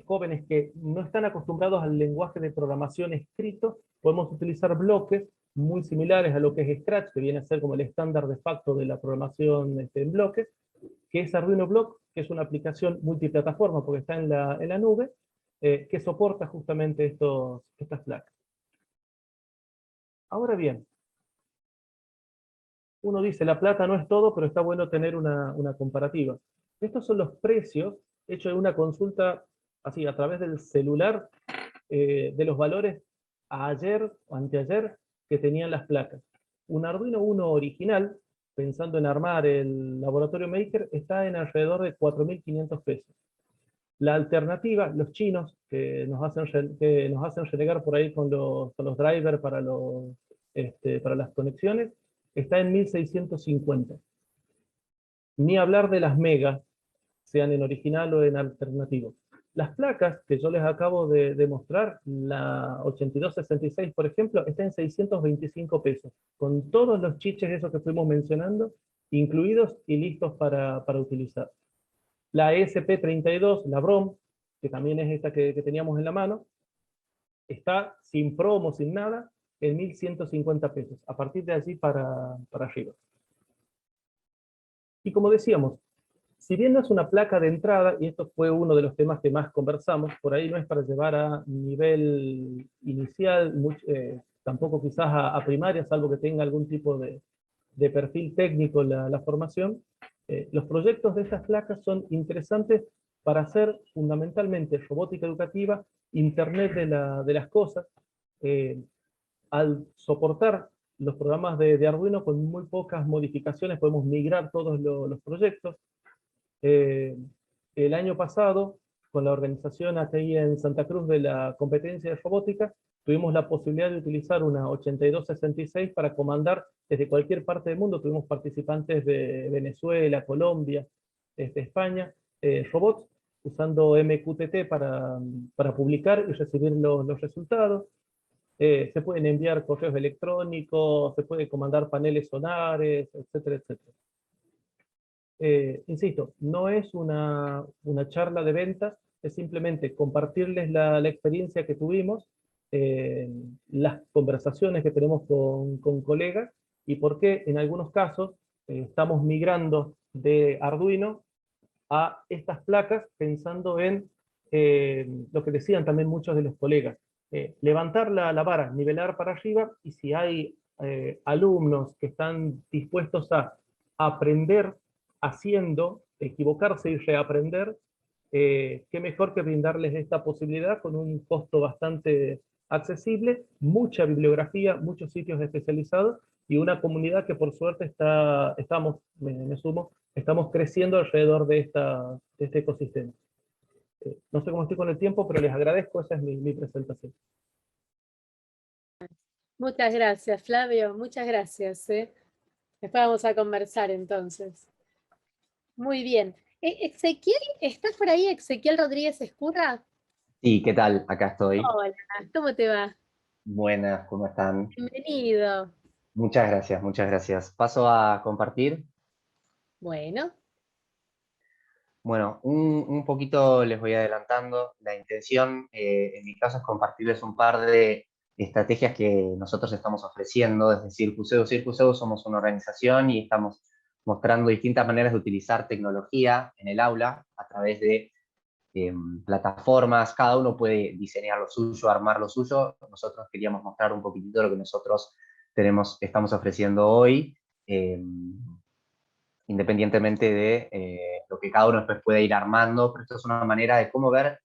jóvenes que no están acostumbrados al lenguaje de programación escrito, podemos utilizar bloques muy similares a lo que es Scratch, que viene a ser como el estándar de facto de la programación en bloques, que es Arduino Block, que es una aplicación multiplataforma porque está en la nube, que soporta justamente estas placas. Ahora bien, uno dice, la plata no es todo, pero está bueno tener una comparativa. Estos son los precios, hechos en una consulta así, a través del celular, de los valores ayer o anteayer que tenían las placas. Un Arduino Uno original, pensando en armar el laboratorio Maker, está en alrededor de 4.500 pesos. La alternativa, los chinos, que nos hacen renegar por ahí con los drivers para las conexiones, está en 1.650. Ni hablar de las megas, sean en original o en alternativo. Las placas que yo les acabo de mostrar, la 8266, por ejemplo, está en 625 pesos, con todos los chiches esos que fuimos mencionando, incluidos y listos para utilizar. La ESP32, la BROM, que también es esta que teníamos en la mano, está sin promo, sin nada, en 1.150 pesos, a partir de allí para arriba. Y como decíamos, si bien no es una placa de entrada, y esto fue uno de los temas que más conversamos, por ahí no es para llevar a nivel inicial, tampoco quizás a primaria, salvo que tenga algún tipo de perfil técnico la formación, los proyectos de estas placas son interesantes para hacer fundamentalmente robótica educativa, Internet de las cosas, al soportar los programas de Arduino con muy pocas modificaciones podemos migrar todos los proyectos. El año pasado, con la organización aquí en Santa Cruz de la competencia de robótica, tuvimos la posibilidad de utilizar una 8266 para comandar desde cualquier parte del mundo. Tuvimos participantes de Venezuela, Colombia, España, robots, usando MQTT para publicar y recibir los resultados. Se pueden enviar correos electrónicos, se puede comandar paneles solares, etcétera, etcétera. insisto, no es una charla de ventas, es simplemente compartirles la experiencia que tuvimos, las conversaciones que tenemos con colegas, y por qué en algunos casos estamos migrando de Arduino a estas placas pensando en lo que decían también muchos de los colegas, levantar la vara, nivelar para arriba, y si hay alumnos que están dispuestos a aprender haciendo, equivocarse y reaprender, qué mejor que brindarles esta posibilidad con un costo bastante accesible, mucha bibliografía, muchos sitios especializados y una comunidad que por suerte me sumo, estamos creciendo alrededor de este ecosistema. No sé cómo estoy con el tiempo, pero les agradezco, esa es mi presentación. Muchas gracias, Flavio, muchas gracias. Después vamos a conversar entonces. Muy bien. Ezequiel, ¿estás por ahí, Ezequiel Rodríguez Escurra? Sí, ¿qué tal? Acá estoy. Hola, ¿cómo te va? Buenas, ¿cómo están? Bienvenido. Muchas gracias, muchas gracias. Paso a compartir. Bueno, Bueno, un poquito les voy adelantando. La intención, en mi caso, es compartirles un par de estrategias que nosotros estamos ofreciendo desde Circus-Edu. Circus-Edu somos una organización y estamos mostrando distintas maneras de utilizar tecnología en el aula a través de plataformas. Cada uno puede diseñar lo suyo, armar lo suyo. Nosotros queríamos mostrar un poquitito lo que nosotros estamos ofreciendo hoy, independientemente de lo que cada uno después puede ir armando, pero esto es una manera de cómo ver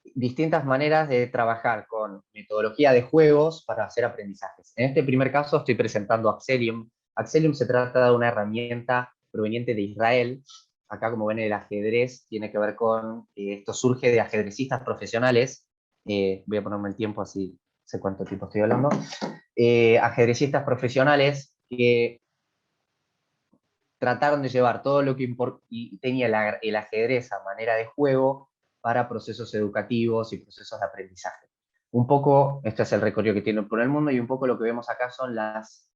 distintas maneras de trabajar con metodología de juegos para hacer aprendizajes. En este primer caso estoy presentando Axelium. Axelium se trata de una herramienta proveniente de Israel. Acá, como ven, el ajedrez tiene que ver con, esto surge de ajedrecistas profesionales. Voy a ponerme el tiempo así sé cuánto tiempo estoy hablando. Ajedrecistas profesionales que trataron de llevar todo lo que y tenía el ajedrez a manera de juego para procesos educativos y procesos de aprendizaje. Un poco, este es el recorrido que tiene por el mundo, y un poco lo que vemos acá son las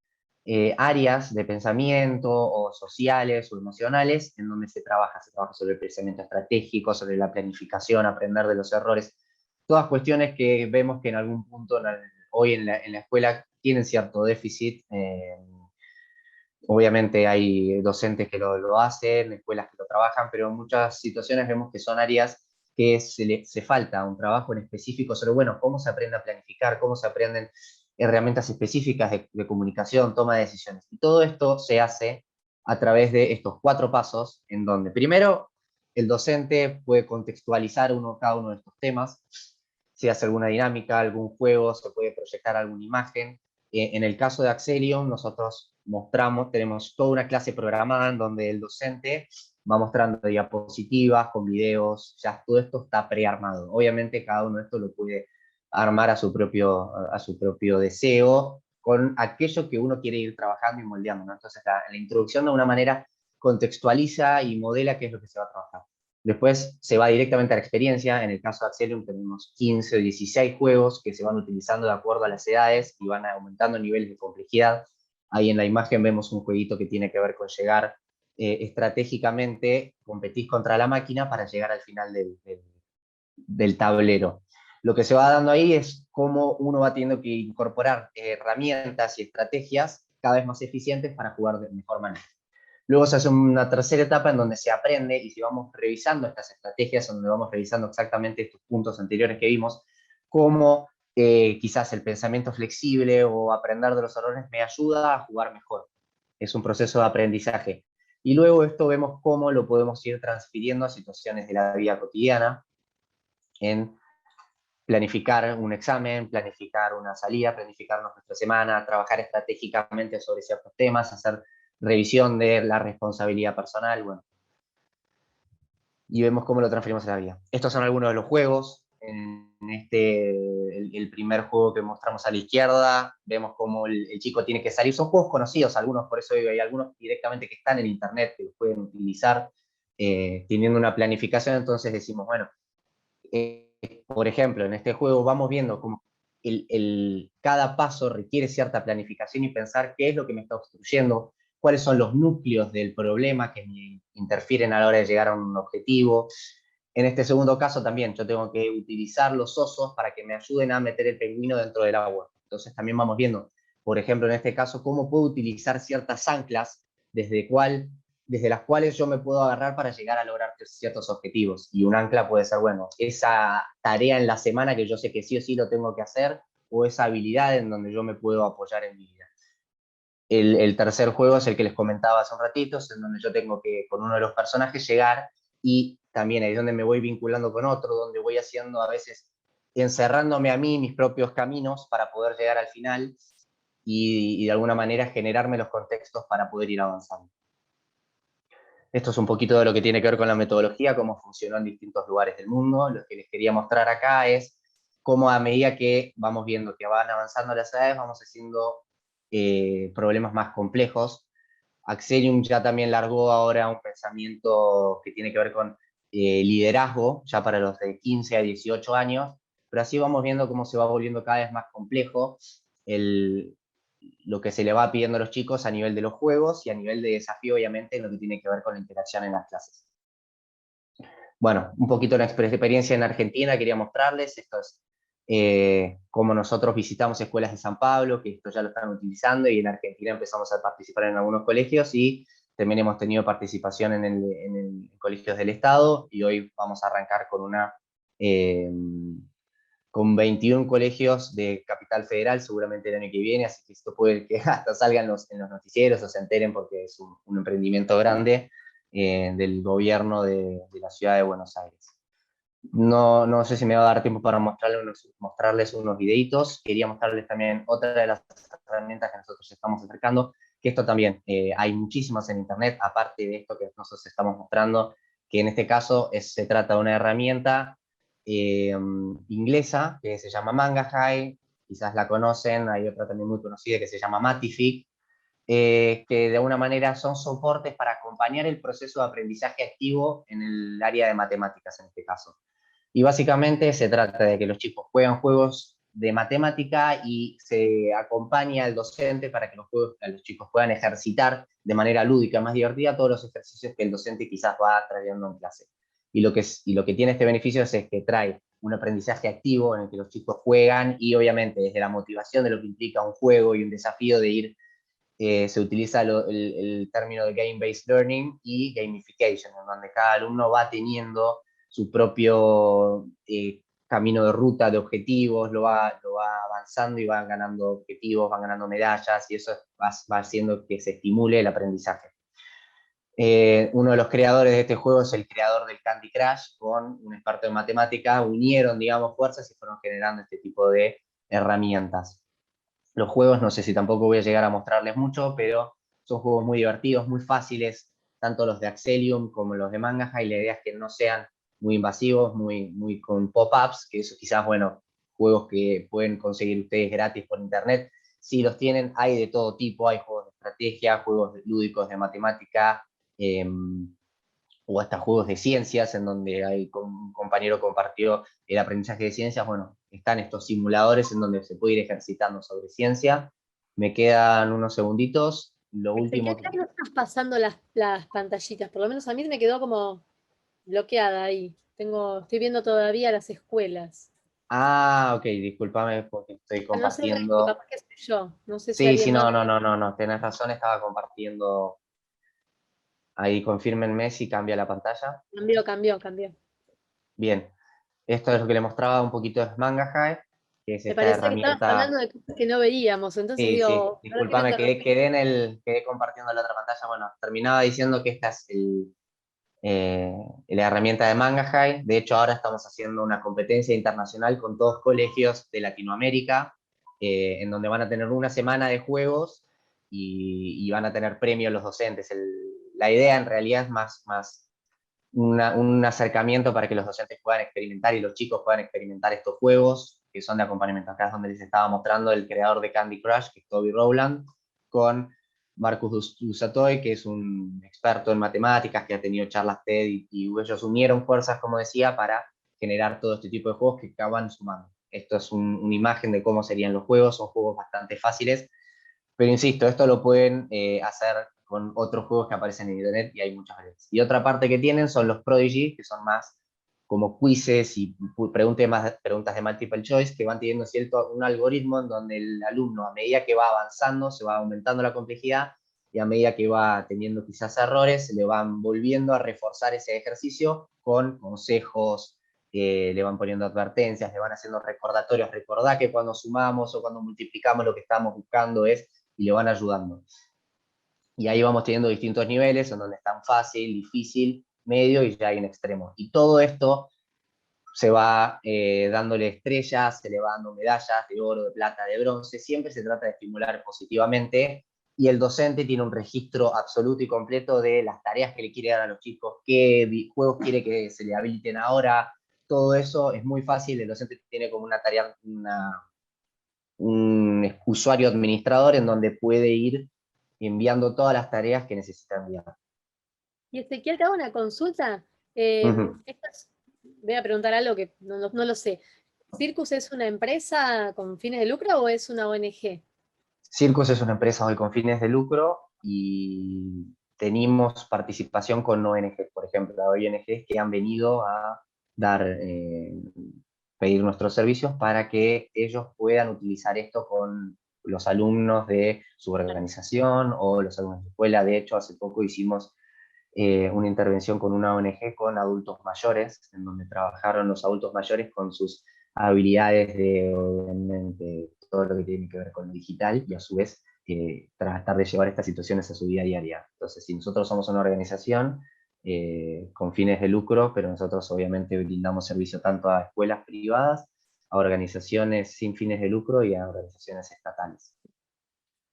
áreas de pensamiento o sociales o emocionales en donde se trabaja sobre el pensamiento estratégico, sobre la planificación, aprender de los errores, todas cuestiones que vemos que en algún punto hoy en la escuela tienen cierto déficit. Obviamente hay docentes que lo hacen, escuelas que lo trabajan, pero en muchas situaciones vemos que son áreas que se falta un trabajo en específico sobre, bueno, cómo se aprende a planificar, cómo se aprenden herramientas específicas de comunicación, toma de decisiones. Y todo esto se hace a través de estos 4 pasos, en donde primero el docente puede contextualizar cada uno de estos temas, si hace alguna dinámica, algún juego, se puede proyectar alguna imagen. En el caso de Axelium, nosotros tenemos toda una clase programada en donde el docente va mostrando diapositivas con videos, ya todo esto está prearmado. Obviamente cada uno de estos lo puede armar a su propio deseo, con aquello que uno quiere ir trabajando y moldeando, ¿no? Entonces la introducción de una manera contextualiza y modela qué es lo que se va a trabajar. Después se va directamente a la experiencia. En el caso de Axelium tenemos 15 o 16 juegos que se van utilizando de acuerdo a las edades y van aumentando niveles de complejidad. Ahí en la imagen vemos un jueguito que tiene que ver con llegar estratégicamente, competís contra la máquina para llegar al final del tablero. Lo que se va dando ahí es cómo uno va teniendo que incorporar herramientas y estrategias cada vez más eficientes para jugar de mejor manera. Luego se hace una tercera etapa en donde se aprende, y si vamos revisando estas estrategias, donde vamos revisando exactamente estos puntos anteriores que vimos, cómo quizás el pensamiento flexible o aprender de los errores me ayuda a jugar mejor. Es un proceso de aprendizaje. Y luego esto vemos cómo lo podemos ir transfiriendo a situaciones de la vida cotidiana, en planificar un examen, planificar una salida, planificarnos nuestra semana, trabajar estratégicamente sobre ciertos temas, hacer revisión de la responsabilidad personal, bueno. Y vemos cómo lo transferimos a la vida. Estos son algunos de los juegos. En el primer juego que mostramos a la izquierda, vemos cómo el chico tiene que salir. Son juegos conocidos, algunos, por eso hay algunos directamente que están en internet, que los pueden utilizar teniendo una planificación. Entonces decimos, bueno, por ejemplo, en este juego vamos viendo cómo cada paso requiere cierta planificación y pensar qué es lo que me está obstruyendo, cuáles son los núcleos del problema que me interfieren a la hora de llegar a un objetivo. En este segundo caso también yo tengo que utilizar los osos para que me ayuden a meter el pingüino dentro del agua. Entonces también vamos viendo, por ejemplo, en este caso, cómo puedo utilizar ciertas anclas desde las cuales yo me puedo agarrar para llegar a lograr ciertos objetivos. Y un ancla puede ser, bueno, esa tarea en la semana que yo sé que sí o sí lo tengo que hacer, o esa habilidad en donde yo me puedo apoyar en mi vida. El tercer juego es el que les comentaba hace un ratito, es en donde yo tengo que, con uno de los personajes, llegar, y también ahí es donde me voy vinculando con otro, donde voy haciendo a veces, encerrándome a mí mis propios caminos para poder llegar al final y de alguna manera generarme los contextos para poder ir avanzando. Esto es un poquito de lo que tiene que ver con la metodología, cómo funcionó en distintos lugares del mundo. Lo que les quería mostrar acá es cómo a medida que vamos viendo que van avanzando las edades, vamos haciendo problemas más complejos. Axelium ya también largó ahora un pensamiento que tiene que ver con liderazgo, ya para los de 15 a 18 años, pero así vamos viendo cómo se va volviendo cada vez más complejo lo que se le va pidiendo a los chicos a nivel de los juegos y a nivel de desafío, obviamente, en lo que tiene que ver con la interacción en las clases. Bueno, un poquito la experiencia en Argentina quería mostrarles. Esto es como nosotros visitamos escuelas de San Pablo, que esto ya lo están utilizando, y en Argentina empezamos a participar en algunos colegios, y también hemos tenido participación en colegios del Estado, y hoy vamos a arrancar con con 21 colegios de Capital Federal, seguramente el año que viene, así que esto puede que hasta salgan en los noticieros o se enteren, porque es un emprendimiento grande del gobierno de la ciudad de Buenos Aires. No sé si me va a dar tiempo para mostrarles unos videitos. Quería mostrarles también otra de las herramientas que nosotros estamos acercando, que esto también hay muchísimas en internet, aparte de esto que nosotros estamos mostrando, que en este caso se trata de una herramienta inglesa que se llama Mangahai, quizás la conocen. Hay otra también muy conocida que se llama Matific, que de alguna manera son soportes para acompañar el proceso de aprendizaje activo en el área de matemáticas en este caso. Y básicamente se trata de que los chicos juegan juegos de matemática y se acompaña al docente para que los chicos puedan ejercitar de manera lúdica, más divertida, todos los ejercicios que el docente quizás va trayendo en clase. Y lo que tiene este beneficio es que trae un aprendizaje activo en el que los chicos juegan, y obviamente desde la motivación de lo que implica un juego y un desafío de ir, se utiliza el término de Game-Based Learning y Gamification, en donde cada alumno va teniendo su propio camino de ruta, de objetivos, lo va avanzando y van ganando objetivos, van ganando medallas, y eso va haciendo que se estimule el aprendizaje. Uno de los creadores de este juego es el creador del Candy Crush, con un experto en matemática, unieron, digamos, fuerzas y fueron generando este tipo de herramientas. Los juegos, no sé si tampoco voy a llegar a mostrarles mucho, pero son juegos muy divertidos, muy fáciles, tanto los de Axelium como los de Mangahai. La idea es que no sean muy invasivos, muy con pop-ups, que eso quizás, bueno, juegos que pueden conseguir ustedes gratis por internet. Si los tienen, hay de todo tipo, hay juegos de estrategia, juegos lúdicos de matemática, o hasta juegos de ciencias, en donde un compañero compartió el aprendizaje de ciencias. Bueno, están estos simuladores en donde se puede ir ejercitando sobre ciencia. Me quedan unos segunditos. Lo último... Acá no estás pasando las pantallitas, por lo menos a mí me quedó como bloqueada ahí. Estoy viendo todavía las escuelas. Ah, ok, discúlpame porque estoy compartiendo. No sé, capaz que soy yo. No sé si Sí, alguien más. no, tenés razón, estaba compartiendo. Ahí confírmenme si cambia la pantalla. Cambió. Bien, esto es lo que le mostraba un poquito de Mangahai, que es Me esta parecía que estabas herramienta. hablando de cosas que no veíamos, entonces Sí, digo, discúlpame, quedé compartiendo la otra pantalla. Bueno, terminaba diciendo que esta es la herramienta de Mangahai. De hecho, ahora estamos haciendo una competencia internacional con todos colegios de Latinoamérica, en donde van a tener una semana de juegos y van a tener premios los docentes. La idea en realidad es más un acercamiento para que los docentes puedan experimentar y los chicos puedan experimentar estos juegos que son de acompañamiento. Acá es donde les estaba mostrando el creador de Candy Crush, que es Toby Rowland, con Marcus Dusatoy, que es un experto en matemáticas, que ha tenido charlas TED, y ellos unieron fuerzas, como decía, para generar todo este tipo de juegos que acaban sumando. Esto es una imagen de cómo serían los juegos. Son juegos bastante fáciles, pero insisto, esto lo pueden hacer con otros juegos que aparecen en internet y hay muchas veces. Y otra parte que tienen son los Prodigy, que son más como quizzes y preguntas de multiple choice, que van teniendo un algoritmo en donde el alumno, a medida que va avanzando, se va aumentando la complejidad, y a medida que va teniendo quizás errores, le van volviendo a reforzar ese ejercicio con consejos, le van poniendo advertencias, le van haciendo recordatorios, recordá que cuando sumamos o cuando multiplicamos lo que estamos buscando es, y le van ayudando. Y ahí vamos teniendo distintos niveles, en donde están fácil, difícil, medio y ya hay un extremo. Y todo esto se va dándole estrellas, se le va dando medallas de oro, de plata, de bronce, siempre se trata de estimular positivamente, y el docente tiene un registro absoluto y completo de las tareas que le quiere dar a los chicos, qué juegos quiere que se le habiliten ahora, todo eso es muy fácil, el docente tiene como una tarea, un usuario administrador en donde puede ir enviando todas las tareas que necesita enviar. Y Ezequiel, te hago una consulta. Voy a preguntar algo que no lo sé. ¿Circus es una empresa con fines de lucro o es una ONG? Circus es una empresa hoy con fines de lucro y tenemos participación con ONGs, por ejemplo, ONGs que han venido a pedir nuestros servicios para que ellos puedan utilizar esto con los alumnos de su organización o los alumnos de escuela. De hecho, hace poco hicimos una intervención con una ONG con adultos mayores, en donde trabajaron los adultos mayores con sus habilidades de todo lo que tiene que ver con lo digital, y a su vez tratar de llevar estas situaciones a su vida diaria. Entonces, si nosotros somos una organización con fines de lucro, pero nosotros obviamente brindamos servicio tanto a escuelas privadas, a organizaciones sin fines de lucro y a organizaciones estatales.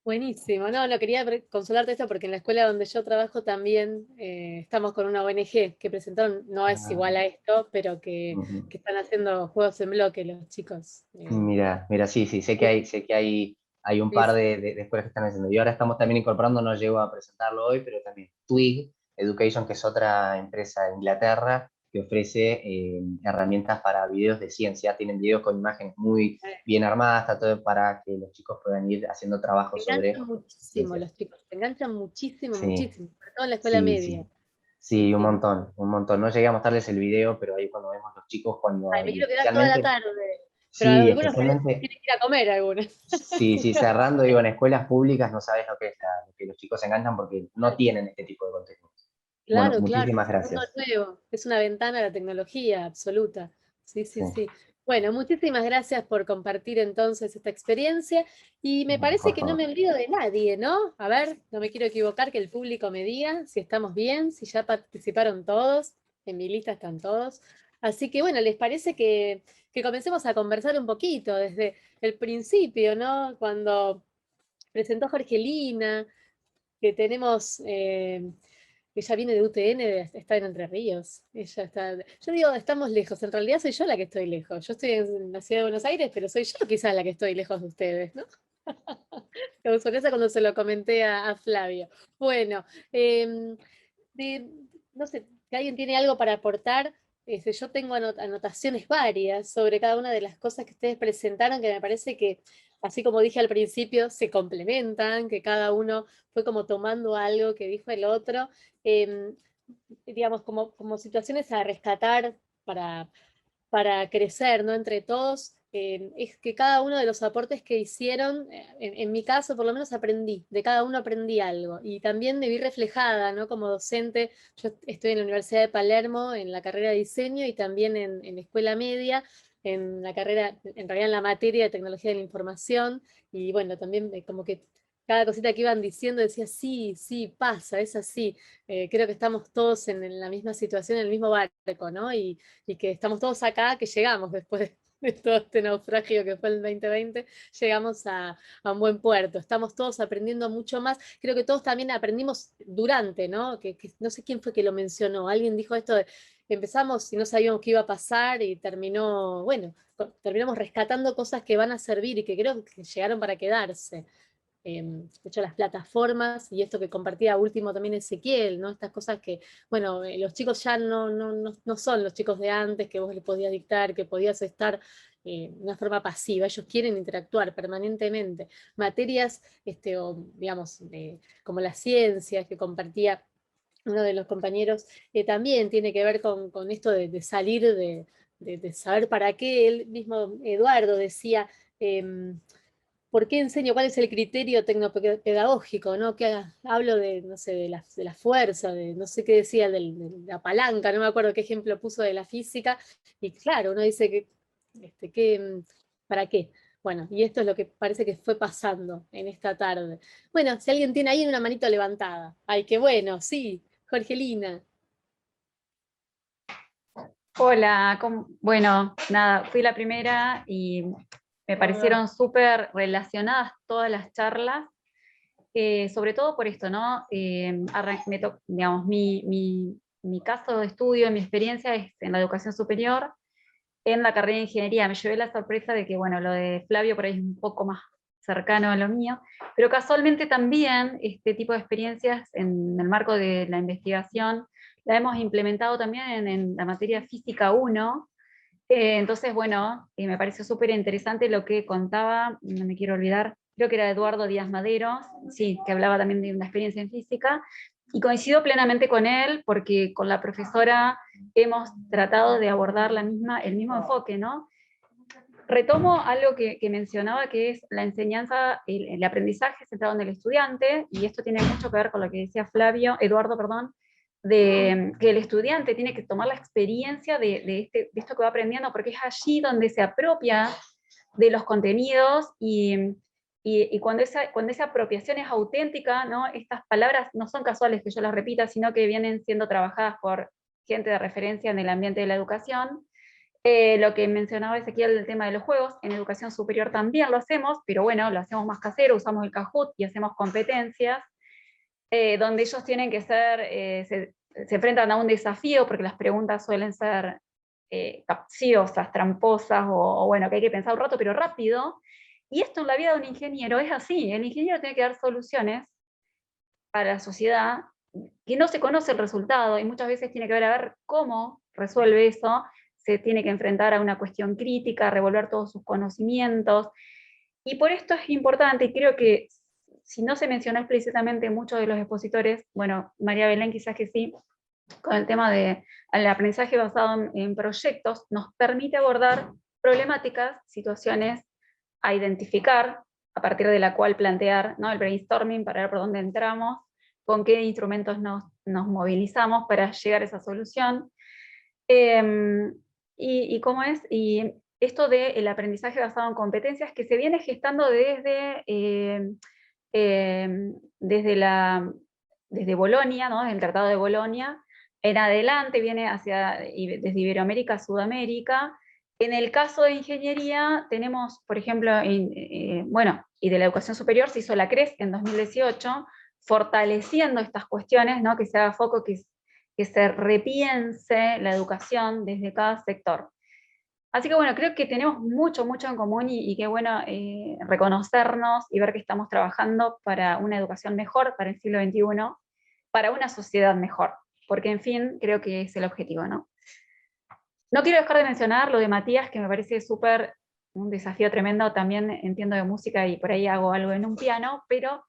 Buenísimo, no, quería consultarte esto porque en la escuela donde yo trabajo también estamos con una ONG que presentaron, no es igual a esto, pero que están haciendo juegos en bloque los chicos. Mira, sí, sé que hay un par de escuelas que están haciendo. Y ahora estamos también incorporando, no llego a presentarlo hoy, pero también Twig Education, que es otra empresa de Inglaterra que ofrece herramientas para videos de ciencia. Tienen videos con imágenes muy bien armadas, está todo para que los chicos puedan ir haciendo trabajos sobre enganchan muchísimo los chicos, te enganchan muchísimo, muchísimo, sobre todo en la escuela media. Sí, un montón. No llegué a mostrarles el video, pero ahí cuando vemos los chicos, cuando Ay, me quiero quedar toda la tarde. Pero sí, algunos tienen que ir a comer, algunos. Sí, cerrando, digo, en escuelas públicas no sabes lo que es lo que los chicos se enganchan porque no tienen este tipo de contenido. Claro, bueno, muchísimas gracias. Es nuevo, es una ventana a la tecnología absoluta. Sí. Bueno, muchísimas gracias por compartir entonces esta experiencia, y me parece que no me olvido de nadie, ¿no? A ver, no me quiero equivocar, que el público me diga si estamos bien, si ya participaron todos, en mi lista están todos. Así que bueno, ¿les parece que comencemos a conversar un poquito desde el principio, ¿no? Cuando presentó Jorgelina, que tenemos... ella viene de UTN, está en Entre Ríos. Ella está. Yo digo, estamos lejos. En realidad soy yo la que estoy lejos. Yo estoy en la ciudad de Buenos Aires, pero soy yo quizás la que estoy lejos de ustedes, ¿no? Con sorpresa cuando se lo comenté a Flavio. Bueno, no sé, si alguien tiene algo para aportar. Yo tengo anotaciones varias sobre cada una de las cosas que ustedes presentaron, que me parece que, así como dije al principio, se complementan, que cada uno fue como tomando algo que dijo el otro, digamos, como situaciones a rescatar para crecer, ¿no? Entre todos, es que cada uno de los aportes que hicieron, en mi caso por lo menos aprendí, de cada uno aprendí algo, y también me vi reflejada, ¿no? Como docente. Yo estoy en la Universidad de Palermo en la carrera de diseño y también en escuela media, en la carrera, en realidad en la materia de tecnología de la información, y bueno, también como que cada cosita que iban diciendo decía, sí, pasa, es así. Creo que estamos todos en la misma situación, en el mismo barco, ¿no? Y que estamos todos acá, que llegamos después de todo este naufragio que fue el 2020, llegamos a un buen puerto. Estamos todos aprendiendo mucho más. Creo que todos también aprendimos durante, ¿no? Que no sé quién fue que lo mencionó. Alguien dijo esto de empezamos y no sabíamos qué iba a pasar y terminamos rescatando cosas que van a servir y que creo que llegaron para quedarse. de hecho, las plataformas y esto que compartía último también Ezequiel, ¿no? Estas cosas que, bueno, los chicos ya no son los chicos de antes que vos le podías dictar, que podías estar de una forma pasiva, ellos quieren interactuar permanentemente. Materias, o, digamos, como las ciencias que compartía uno de los compañeros, también tiene que ver con esto de salir de saber para qué. Él mismo, Eduardo, decía, ¿por qué enseño? ¿Cuál es el criterio tecnopedagógico? ¿No? Que hablo de, no sé, de la fuerza, de no sé qué decía, de la palanca, no me acuerdo qué ejemplo puso de la física, y claro, uno dice ¿para qué? Bueno, y esto es lo que parece que fue pasando en esta tarde. Bueno, si alguien tiene ahí una manito levantada. Ay, qué bueno, sí, Jorgelina. Hola, bueno, nada, fui la primera y me parecieron súper relacionadas todas las charlas, sobre todo por esto, ¿no? Digamos, mi caso de estudio, mi experiencia es en la educación superior, en la carrera de ingeniería. Me llevé la sorpresa de que, bueno, lo de Flavio por ahí es un poco más cercano a lo mío, pero casualmente también este tipo de experiencias en el marco de la investigación la hemos implementado también en la materia física 1. Entonces, bueno, me pareció súper interesante lo que contaba, no me quiero olvidar, creo que era Eduardo Díaz Maderos, sí, que hablaba también de una experiencia en física, y coincido plenamente con él, porque con la profesora hemos tratado de abordar el mismo enfoque, ¿no? Retomo algo que mencionaba, que es la enseñanza, el aprendizaje centrado en el estudiante, y esto tiene mucho que ver con lo que decía Eduardo, perdón, de que el estudiante tiene que tomar la experiencia de esto que va aprendiendo, porque es allí donde se apropia de los contenidos, y cuando esa apropiación es auténtica, ¿no? Estas palabras no son casuales que yo las repita, sino que vienen siendo trabajadas por gente de referencia en el ambiente de la educación. Lo que mencionaba Ezequiel del tema de los juegos, en educación superior también lo hacemos, pero bueno, lo hacemos más casero, usamos el Kahoot y hacemos competencias, donde ellos tienen que se enfrentan a un desafío, porque las preguntas suelen ser capciosas, tramposas, o bueno, que hay que pensar un rato, pero rápido. Y esto en la vida de un ingeniero es así, el ingeniero tiene que dar soluciones para la sociedad que no se conoce el resultado, y muchas veces tiene que ver a ver cómo resuelve eso, se tiene que enfrentar a una cuestión crítica, revolver todos sus conocimientos, y por esto es importante, y creo que si no se mencionó explícitamente muchos de los expositores, bueno, María Belén quizás que sí, con el tema del aprendizaje basado en proyectos, nos permite abordar problemáticas, situaciones a identificar, a partir de la cual plantear, ¿no?, el brainstorming para ver por dónde entramos, con qué instrumentos nos movilizamos para llegar a esa solución. Y cómo es, y esto del aprendizaje basado en competencias que se viene gestando desde Bolonia, ¿no?, desde el Tratado de Bolonia, en adelante viene desde Iberoamérica a Sudamérica. En el caso de ingeniería tenemos, por ejemplo, bueno, y de la educación superior se hizo la CRES en 2018, fortaleciendo estas cuestiones, ¿no?, que se haga foco, que se repiense la educación desde cada sector. Así que bueno, creo que tenemos mucho en común, y qué bueno reconocernos y ver que estamos trabajando para una educación mejor para el siglo XXI, para una sociedad mejor, porque en fin, creo que es el objetivo, ¿no? No quiero dejar de mencionar lo de Matías, que me parece súper un desafío tremendo. También entiendo de música y por ahí hago algo en un piano, pero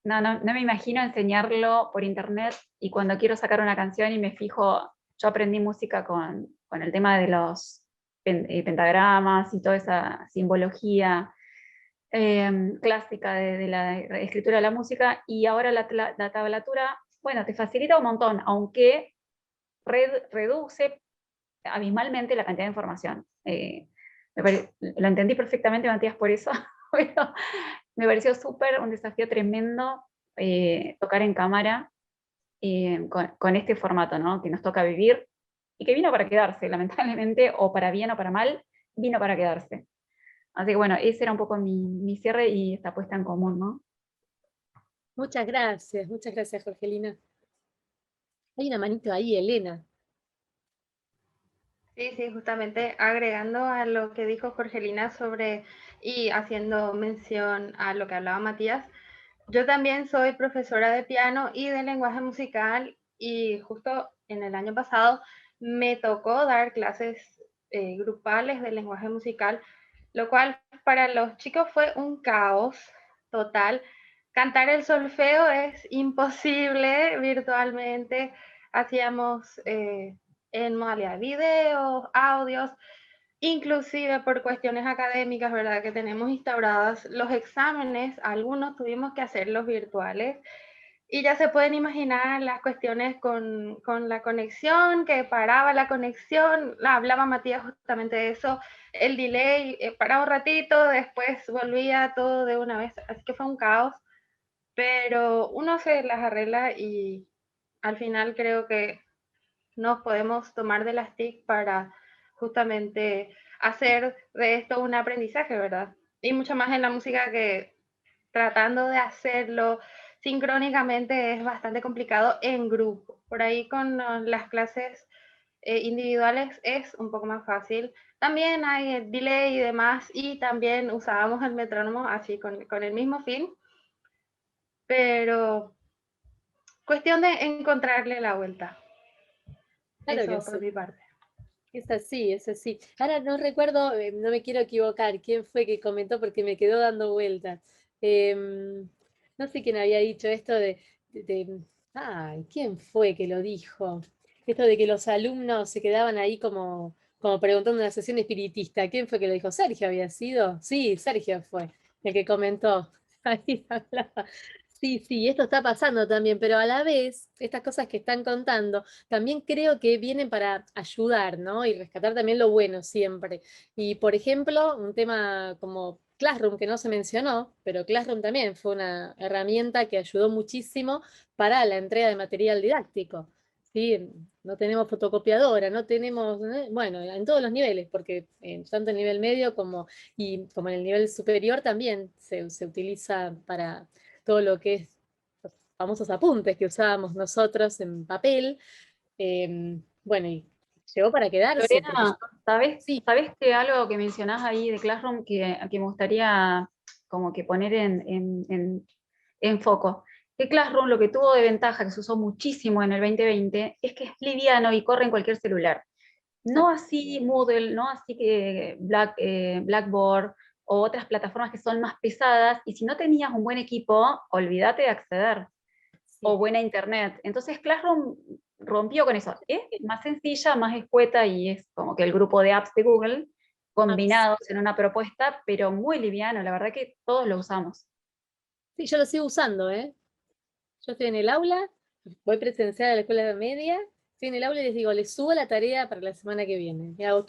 no me imagino enseñarlo por internet, y cuando quiero sacar una canción y me fijo, yo aprendí música con el tema de los pentagramas y toda esa simbología clásica de la escritura de la música, y ahora la tablatura, bueno, te facilita un montón, aunque reduce abismalmente la cantidad de información. Lo entendí perfectamente, Matías, por eso, pero me pareció súper un desafío tremendo tocar en cámara con este formato, ¿no?, que nos toca vivir, y que vino para quedarse, lamentablemente, o para bien o para mal, vino para quedarse. Así que bueno, ese era un poco mi cierre y esta puesta en común, ¿no? Muchas gracias, Jorgelina. Hay una manito ahí, Elena. Sí, sí, justamente agregando a lo que dijo Jorgelina sobre y haciendo mención a lo que hablaba Matías, yo también soy profesora de piano y de lenguaje musical y justo en el año pasado me tocó dar clases grupales de lenguaje musical, lo cual para los chicos fue un caos total. Cantar el solfeo es imposible virtualmente. Hacíamos en modalidad videos, audios, inclusive por cuestiones académicas, ¿verdad? Que tenemos instauradas los exámenes, algunos tuvimos que hacerlos virtuales y ya se pueden imaginar las cuestiones con la conexión, que paraba la conexión, hablaba Matías justamente de eso, el delay, paraba un ratito, después volvía todo de una vez, así que fue un caos, pero uno se las arregla y al final creo que nos podemos tomar de las TIC para justamente hacer de esto un aprendizaje, ¿verdad? Y mucho más en la música que tratando de hacerlo sincrónicamente es bastante complicado en grupo. Por ahí con las clases individuales es un poco más fácil. También hay el delay y demás, y también usábamos el metrónomo así con el mismo fin, pero cuestión de encontrarle la vuelta. Claro que Eso sí. por mi parte. Es así, es así. Ahora no recuerdo, no me quiero equivocar, quién fue que comentó porque me quedó dando vueltas. No sé quién había dicho esto ay, ¿quién fue que lo dijo? Esto de que los alumnos se quedaban ahí como preguntando en una sesión espiritista. ¿Quién fue que lo dijo? ¿Sergio había sido? Sí, Sergio fue el que comentó. Ahí hablaba. Sí, sí, esto está pasando también, pero a la vez, estas cosas que están contando también creo que vienen para ayudar, ¿no? Y rescatar también lo bueno siempre. Y, por ejemplo, un tema como Classroom, que no se mencionó, pero Classroom también fue una herramienta que ayudó muchísimo para la entrega de material didáctico. ¿Sí? No tenemos fotocopiadora, no tenemos, bueno, en todos los niveles, porque tanto en el nivel medio como en el nivel superior también se utiliza para todo lo que es los famosos apuntes que usábamos nosotros en papel. Bueno, y llegó para quedarse, porque Lorena, ¿sabes, sí, sabes que algo que mencionás ahí de Classroom que me gustaría como que poner en foco? Que Classroom lo que tuvo de ventaja, que se usó muchísimo en el 2020, es que es liviano y corre en cualquier celular. No así Moodle, no así que Blackboard o otras plataformas que son más pesadas, y si no tenías un buen equipo, olvídate de acceder, o sí, buena internet. Entonces Classroom rompió con eso. Es más sencilla, más escueta y es como que el grupo de apps de Google combinados en una propuesta, pero muy liviano, la verdad que todos lo usamos. sí, yo lo sigo usando, ¿eh? Yo estoy en el aula, voy presencial a la escuela media, estoy en el aula y les digo, les subo la tarea para la semana que viene. Y hago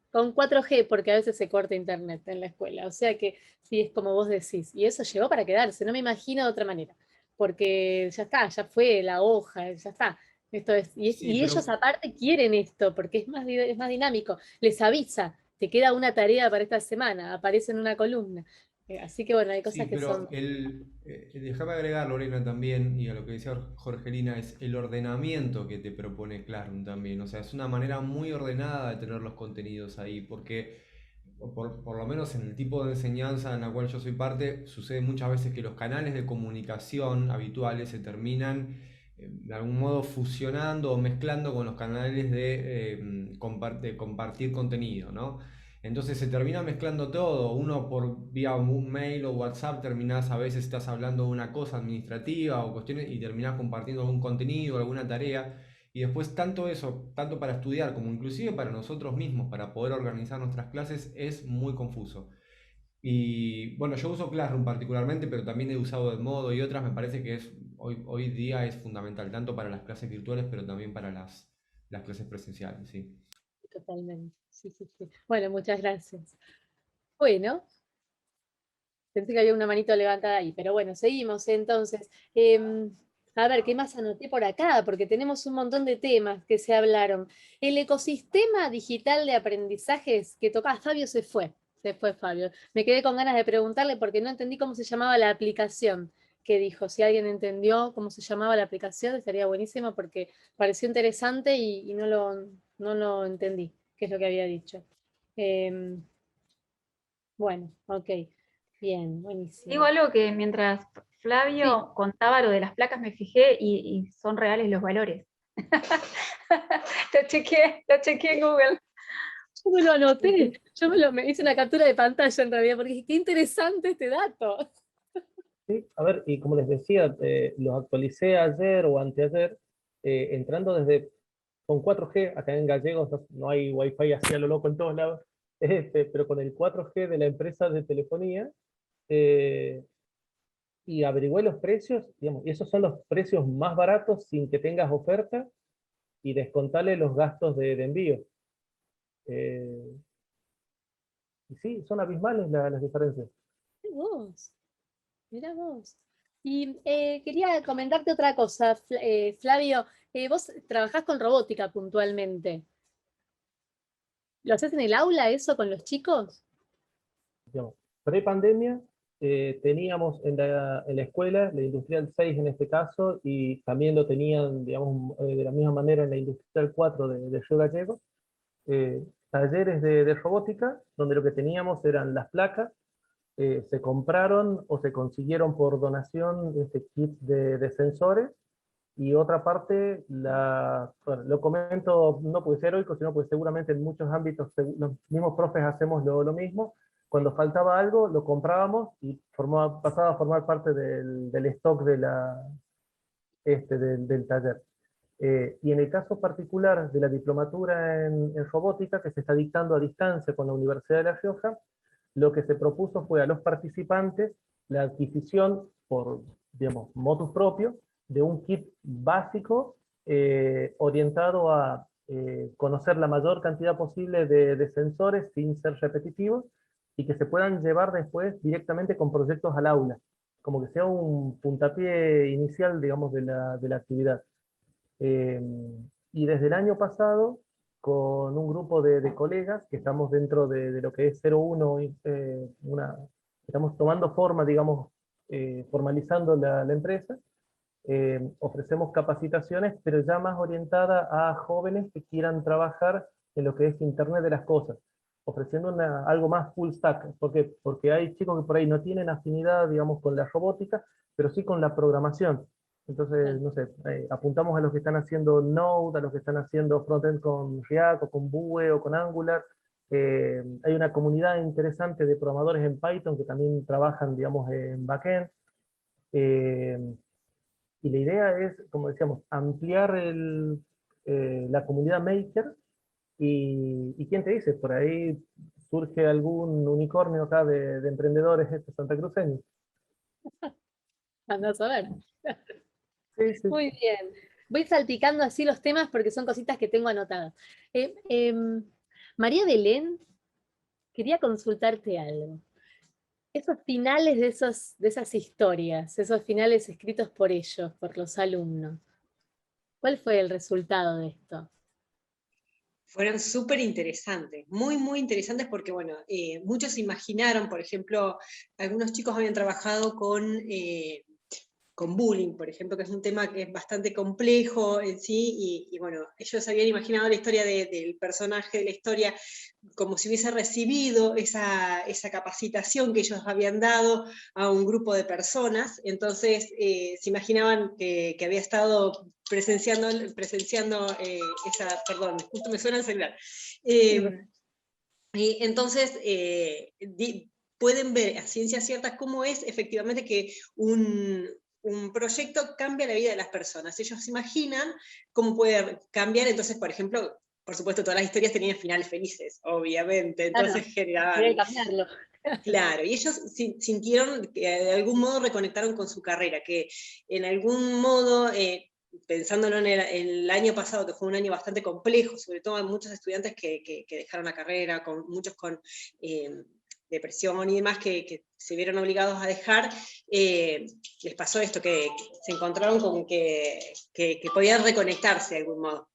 con 4G, porque a veces se corta internet en la escuela. O sea que sí, es como vos decís. Y eso llegó para quedarse, no me imagino de otra manera. Porque ya está, ya fue la hoja, ya está. Esto es, Sí, y ellos pero aparte quieren esto, porque es más dinámico. Les avisa, te queda una tarea para esta semana, aparece en una columna. Así que bueno, hay Sí, cosas que pero son... déjame agregar, Lorena, también, y a lo que decía Jorgelina, es el ordenamiento que te propone Classroom también. O sea, es una manera muy ordenada de tener los contenidos ahí, porque por lo menos en el tipo de enseñanza en la cual yo soy parte, sucede muchas veces que los canales de comunicación habituales se terminan de algún modo fusionando o mezclando con los canales de compartir contenido, ¿no? Entonces se termina mezclando todo, uno por vía un mail o WhatsApp terminás, a veces estás hablando de una cosa administrativa o cuestiones y terminás compartiendo algún contenido, alguna tarea, y después tanto eso, tanto para estudiar como inclusive para nosotros mismos, para poder organizar nuestras clases, es muy confuso. Y bueno, yo uso Classroom particularmente, pero también he usado Edmodo y otras, me parece que hoy día es fundamental, tanto para las clases virtuales, pero también para las clases presenciales, sí. Totalmente. Sí, sí, sí. Bueno, muchas gracias. Bueno, pensé que había una manito levantada ahí, pero bueno, seguimos entonces. A ver, ¿qué más anoté por acá? Porque tenemos un montón de temas que se hablaron. El ecosistema digital de aprendizajes que tocaba, Fabio se fue Fabio. Me quedé con ganas de preguntarle porque no entendí cómo se llamaba la aplicación que dijo. Si alguien entendió cómo se llamaba la aplicación, estaría buenísimo porque pareció interesante y no lo entendí. que es lo que había dicho. Bueno, ok. Bien, buenísimo. Digo algo que mientras Flavio contaba lo de las placas me fijé y son reales los valores. Lo chequeé en Google. Yo me lo anoté, me hice una captura de pantalla en realidad, porque qué interesante este dato. Sí, a ver, y como les decía, los actualicé ayer o anteayer, entrando con 4G, acá en Gallegos no hay wifi así a lo loco en todos lados, pero con el 4G de la empresa de telefonía, y averigüé los precios, digamos, y esos son los precios más baratos sin que tengas oferta, y descontarle los gastos de envío. Y sí, son abismales las diferencias. Mirá vos. Y quería comentarte otra cosa, Flavio. Vos trabajás con robótica puntualmente. ¿Lo haces en el aula eso con los chicos? Digamos, pre-pandemia teníamos en la escuela, la Industrial 6 en este caso, y también lo tenían, digamos, de la misma manera en la Industrial 4 de Río Gallegos, talleres de robótica, donde lo que teníamos eran las placas, se compraron o se consiguieron por donación kits de sensores, y otra parte, bueno, lo comento no puede ser heroico, sino porque seguramente en muchos ámbitos los mismos profes hacemos lo mismo. Cuando faltaba algo, lo comprábamos y pasaba a formar parte del stock del taller. Y en el caso particular de la diplomatura en robótica, que se está dictando a distancia con la Universidad de La Rioja, lo que se propuso fue a los participantes la adquisición por, digamos, motus propio, de un kit básico orientado a conocer la mayor cantidad posible de sensores sin ser repetitivos, y que se puedan llevar después directamente con proyectos al aula, como que sea un puntapié inicial, digamos, de la actividad. Y desde el año pasado, con un grupo de colegas, que estamos dentro de lo que es 01, estamos tomando forma, digamos, formalizando la empresa, ofrecemos capacitaciones, pero ya más orientada a jóvenes que quieran trabajar en lo que es Internet de las Cosas, ofreciendo algo más full stack. ¿Por qué? Porque hay chicos que por ahí no tienen afinidad, digamos, con la robótica, pero sí con la programación. Entonces, no sé, apuntamos a los que están haciendo Node, a los que están haciendo frontend con React, o con Vue, o con Angular. Hay una comunidad interesante de programadores en Python que también trabajan, digamos, en backend. Y la idea es, como decíamos, ampliar la comunidad maker, y quién te dice, por ahí surge algún unicornio acá de emprendedores santacruceños. Andás a ver. Sí, sí. Muy bien. Voy salpicando así los temas porque son cositas que tengo anotadas. María Belén, quería consultarte algo. Esos finales de esas historias, esos finales escritos por ellos, por los alumnos, ¿cuál fue el resultado de esto? Fueron súper interesantes, muy, muy interesantes porque, bueno, muchos imaginaron, por ejemplo, algunos chicos habían trabajado con bullying, por ejemplo, que es un tema que es bastante complejo en sí, y bueno, ellos habían imaginado la historia del personaje de la historia como si hubiese recibido esa capacitación que ellos habían dado a un grupo de personas, entonces se imaginaban que había estado presenciando esa, perdón, justo me suena el celular. Entonces, pueden ver a ciencia cierta cómo es efectivamente que un proyecto cambia la vida de las personas. Ellos se imaginan cómo puede cambiar, entonces, por ejemplo, por supuesto, todas las historias tenían finales felices, obviamente, entonces generaban... cambiarlo. Claro, y ellos sintieron que de algún modo reconectaron con su carrera, que en algún modo, pensándolo en el año pasado, que fue un año bastante complejo, sobre todo hay muchos estudiantes que dejaron la carrera, muchos con depresión y demás, que se vieron obligados a dejar, les pasó esto, que se encontraron con que podían reconectarse de algún modo.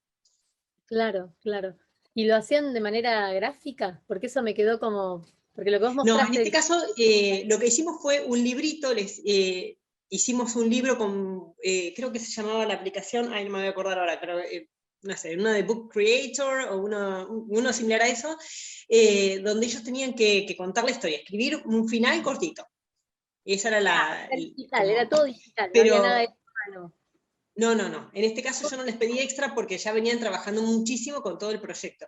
Claro, claro. ¿Y lo hacían de manera gráfica? Porque eso me quedó como... Porque lo que vos mostraste... No, en este caso lo que hicimos fue un librito, hicimos un libro con, creo que se llamaba la aplicación, no me voy a acordar ahora, pero no sé, uno de Book Creator o uno similar a eso, donde ellos tenían que contar la historia, escribir un final cortito. Y esa era Era digital, era todo digital, no había nada de mano. No. En este caso yo no les pedí extra porque ya venían trabajando muchísimo con todo el proyecto.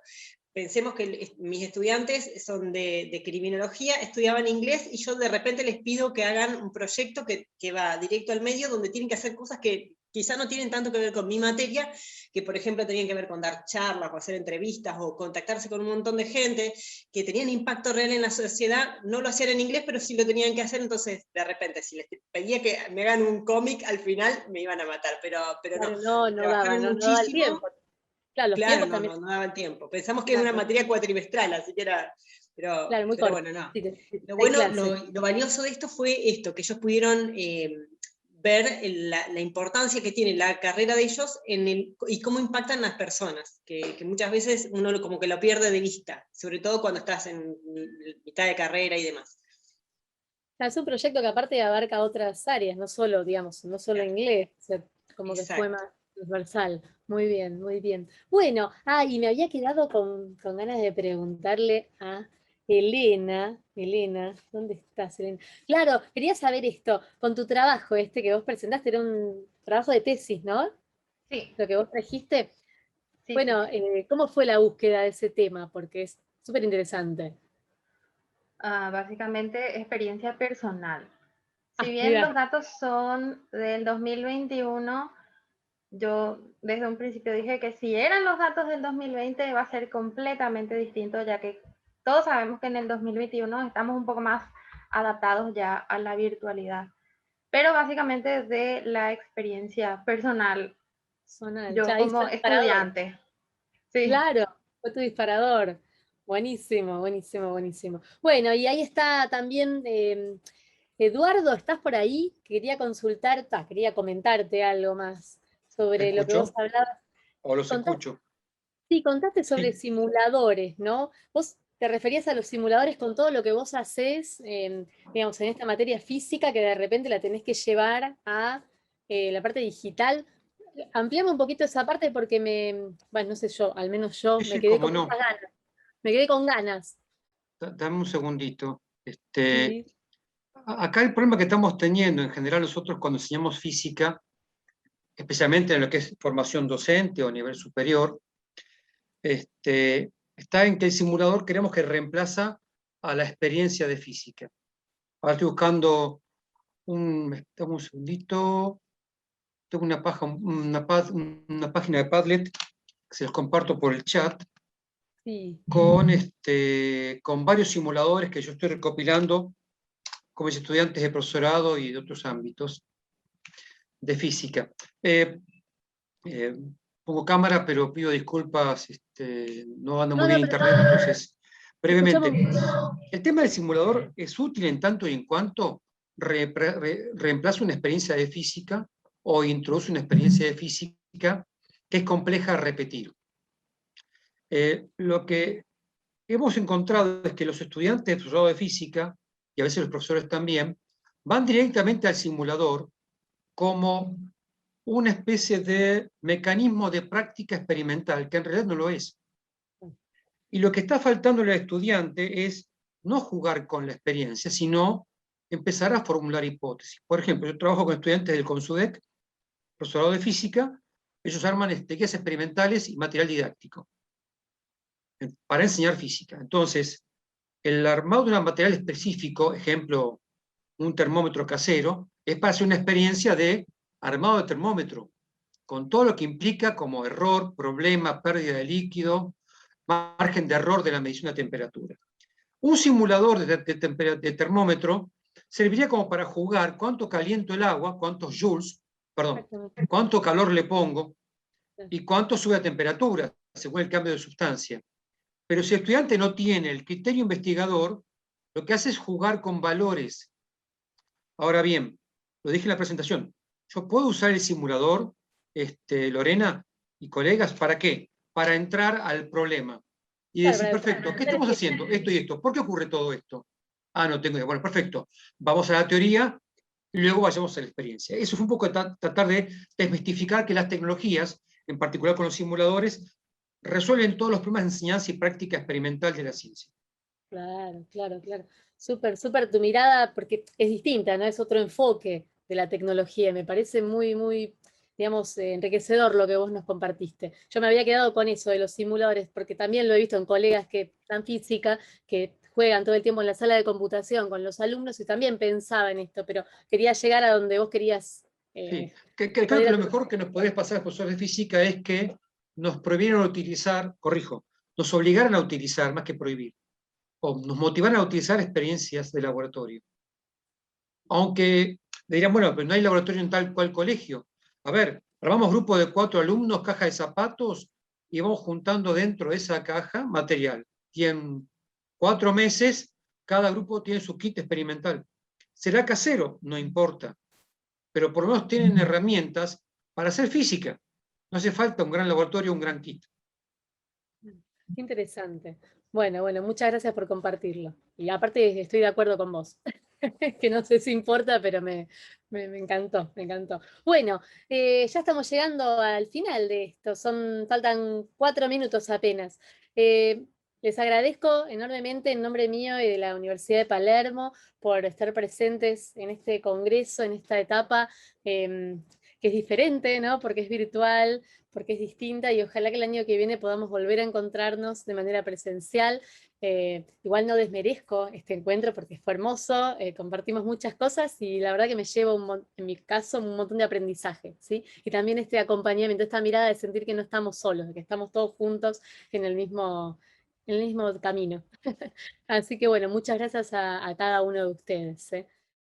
Pensemos que mis estudiantes son de criminología, estudiaban inglés, y yo de repente les pido que hagan un proyecto que va directo al medio, donde tienen que hacer cosas que quizá no tienen tanto que ver con mi materia, que por ejemplo tenían que ver con dar charlas, o hacer entrevistas, o contactarse con un montón de gente, que tenían impacto real en la sociedad. No lo hacían en inglés, pero sí lo tenían que hacer. Entonces de repente, si les pedía que me hagan un cómic, al final me iban a matar, pero Claro, no. no daba el tiempo. Claro, los tiempos también. No daba el tiempo. Pensamos que era una materia cuatrimestral, así que era... Pero, claro, muy pero corto. bueno, no. Sí, Lo bueno, lo valioso de esto fue esto, que ellos pudieron ver la importancia que tiene la carrera de ellos y cómo impactan las personas, que muchas veces uno como que lo pierde de vista, sobre todo cuando estás en mitad de carrera y demás. Es un proyecto que aparte abarca otras áreas, no solo, digamos, no solo inglés, o sea, como que fue más transversal. Muy bien, muy bien. Bueno, y me había quedado con ganas de preguntarle a Elena. Elena, ¿dónde estás, Elena? Claro, quería saber esto, con tu trabajo que vos presentaste, era un trabajo de tesis, ¿no? Sí. Lo que vos trajiste. Sí, bueno, sí. ¿Cómo fue la búsqueda de ese tema? Porque es súper interesante. Básicamente experiencia personal. Si bien mira. los datos son del 2021, yo desde un principio dije que si eran los datos del 2020 va a ser completamente distinto, ya que todos sabemos que en el 2021 estamos un poco más adaptados ya a la virtualidad. Pero básicamente desde la experiencia personal, yo como estudiante. Sí. Claro, fue tu disparador. Buenísimo, buenísimo, buenísimo. Bueno, y ahí está también Eduardo, ¿estás por ahí? Quería quería comentarte algo más sobre lo que vos hablabas. ¿O los escucho? Sí, contaste sobre simuladores, ¿no? Vos te referías a los simuladores con todo lo que vos hacés, digamos, en esta materia física, que de repente la tenés que llevar a la parte digital. Ampliame un poquito esa parte porque bueno, no sé yo, al menos yo me quedé con muchas ganas. Me quedé con ganas. Dame un segundito. Sí. Acá el problema que estamos teniendo en general nosotros cuando enseñamos física, especialmente en lo que es formación docente o nivel superior, está en que el simulador queremos que reemplaza a la experiencia de física. Ahora estoy buscando un segundito. Tengo una página de Padlet que se los comparto por el chat, con varios simuladores que yo estoy recopilando con mis estudiantes de profesorado y de otros ámbitos de física. Pongo cámara, pero pido disculpas, no ando muy bien internet, entonces, brevemente. El tema del simulador es útil en tanto y en cuanto reemplaza una experiencia de física o introduce una experiencia de física que es compleja de repetir. Lo que hemos encontrado es que los estudiantes de profesorado de física, y a veces los profesores también, van directamente al simulador como una especie de mecanismo de práctica experimental, que en realidad no lo es. Y lo que está faltando al estudiante es no jugar con la experiencia, sino empezar a formular hipótesis. Por ejemplo, yo trabajo con estudiantes del CONSUDEC, profesorado de física, ellos arman guías experimentales y material didáctico para enseñar física. Entonces, el armado de un material específico, ejemplo, un termómetro casero, es para hacer una experiencia de armado de termómetro, con todo lo que implica como error, problema, pérdida de líquido, margen de error de la medición de temperatura. Un simulador de termómetro serviría como para jugar cuánto caliento el agua, cuántos joules, perdón, cuánto calor le pongo y cuánto sube la temperatura según el cambio de sustancia. Pero si el estudiante no tiene el criterio investigador, lo que hace es jugar con valores. Ahora bien, lo dije en la presentación, yo puedo usar el simulador, Lorena y colegas, ¿para qué? Para entrar al problema. Y decir, perfecto, ¿qué estamos haciendo? Esto y esto. ¿Por qué ocurre todo esto? No tengo idea. Bueno, perfecto. Vamos a la teoría y luego vayamos a la experiencia. Eso fue un poco tratar de desmistificar que las tecnologías en particular con los simuladores, resuelven todos los problemas de enseñanza y práctica experimental de la ciencia. Claro, claro, claro. Súper, súper tu mirada, porque es distinta, ¿no? Es otro enfoque de la tecnología. Me parece muy, muy, digamos, enriquecedor lo que vos nos compartiste. Yo me había quedado con eso de los simuladores, porque también lo he visto en colegas que dan física, que juegan todo el tiempo en la sala de computación con los alumnos y también pensaba en esto, pero quería llegar a donde vos querías. Sí, creo cuál que era lo tu- mejor que nos podés pasar, profesor de física, es que nos prohibieron utilizar, corrijo, nos obligaron a utilizar, más que prohibir, o nos motivaron a utilizar experiencias de laboratorio. Aunque le dirán, bueno, pero no hay laboratorio en tal cual colegio. A ver, armamos grupo de 4 alumnos, caja de zapatos, y vamos juntando dentro de esa caja material. Y en 4 meses, cada grupo tiene su kit experimental. ¿Será casero? No importa. Pero por lo menos tienen herramientas para hacer física. No hace falta un gran laboratorio, un gran kit. Qué interesante. Bueno, bueno, muchas gracias por compartirlo. Y aparte estoy de acuerdo con vos. Que no sé si importa, pero me encantó, me encantó. Bueno, ya estamos llegando al final de esto. Faltan 4 minutos apenas. Les agradezco enormemente en nombre mío y de la Universidad de Palermo por estar presentes en este congreso, en esta etapa que es diferente, ¿no? Porque es virtual, porque es distinta y ojalá que el año que viene podamos volver a encontrarnos de manera presencial. Igual no desmerezco este encuentro porque fue hermoso, compartimos muchas cosas y la verdad que me llevo, en mi caso, un montón de aprendizaje, ¿sí? Y también este acompañamiento, esta mirada de sentir que no estamos solos, de que estamos todos juntos en el mismo camino. Así que bueno, muchas gracias a cada uno de ustedes, ¿eh?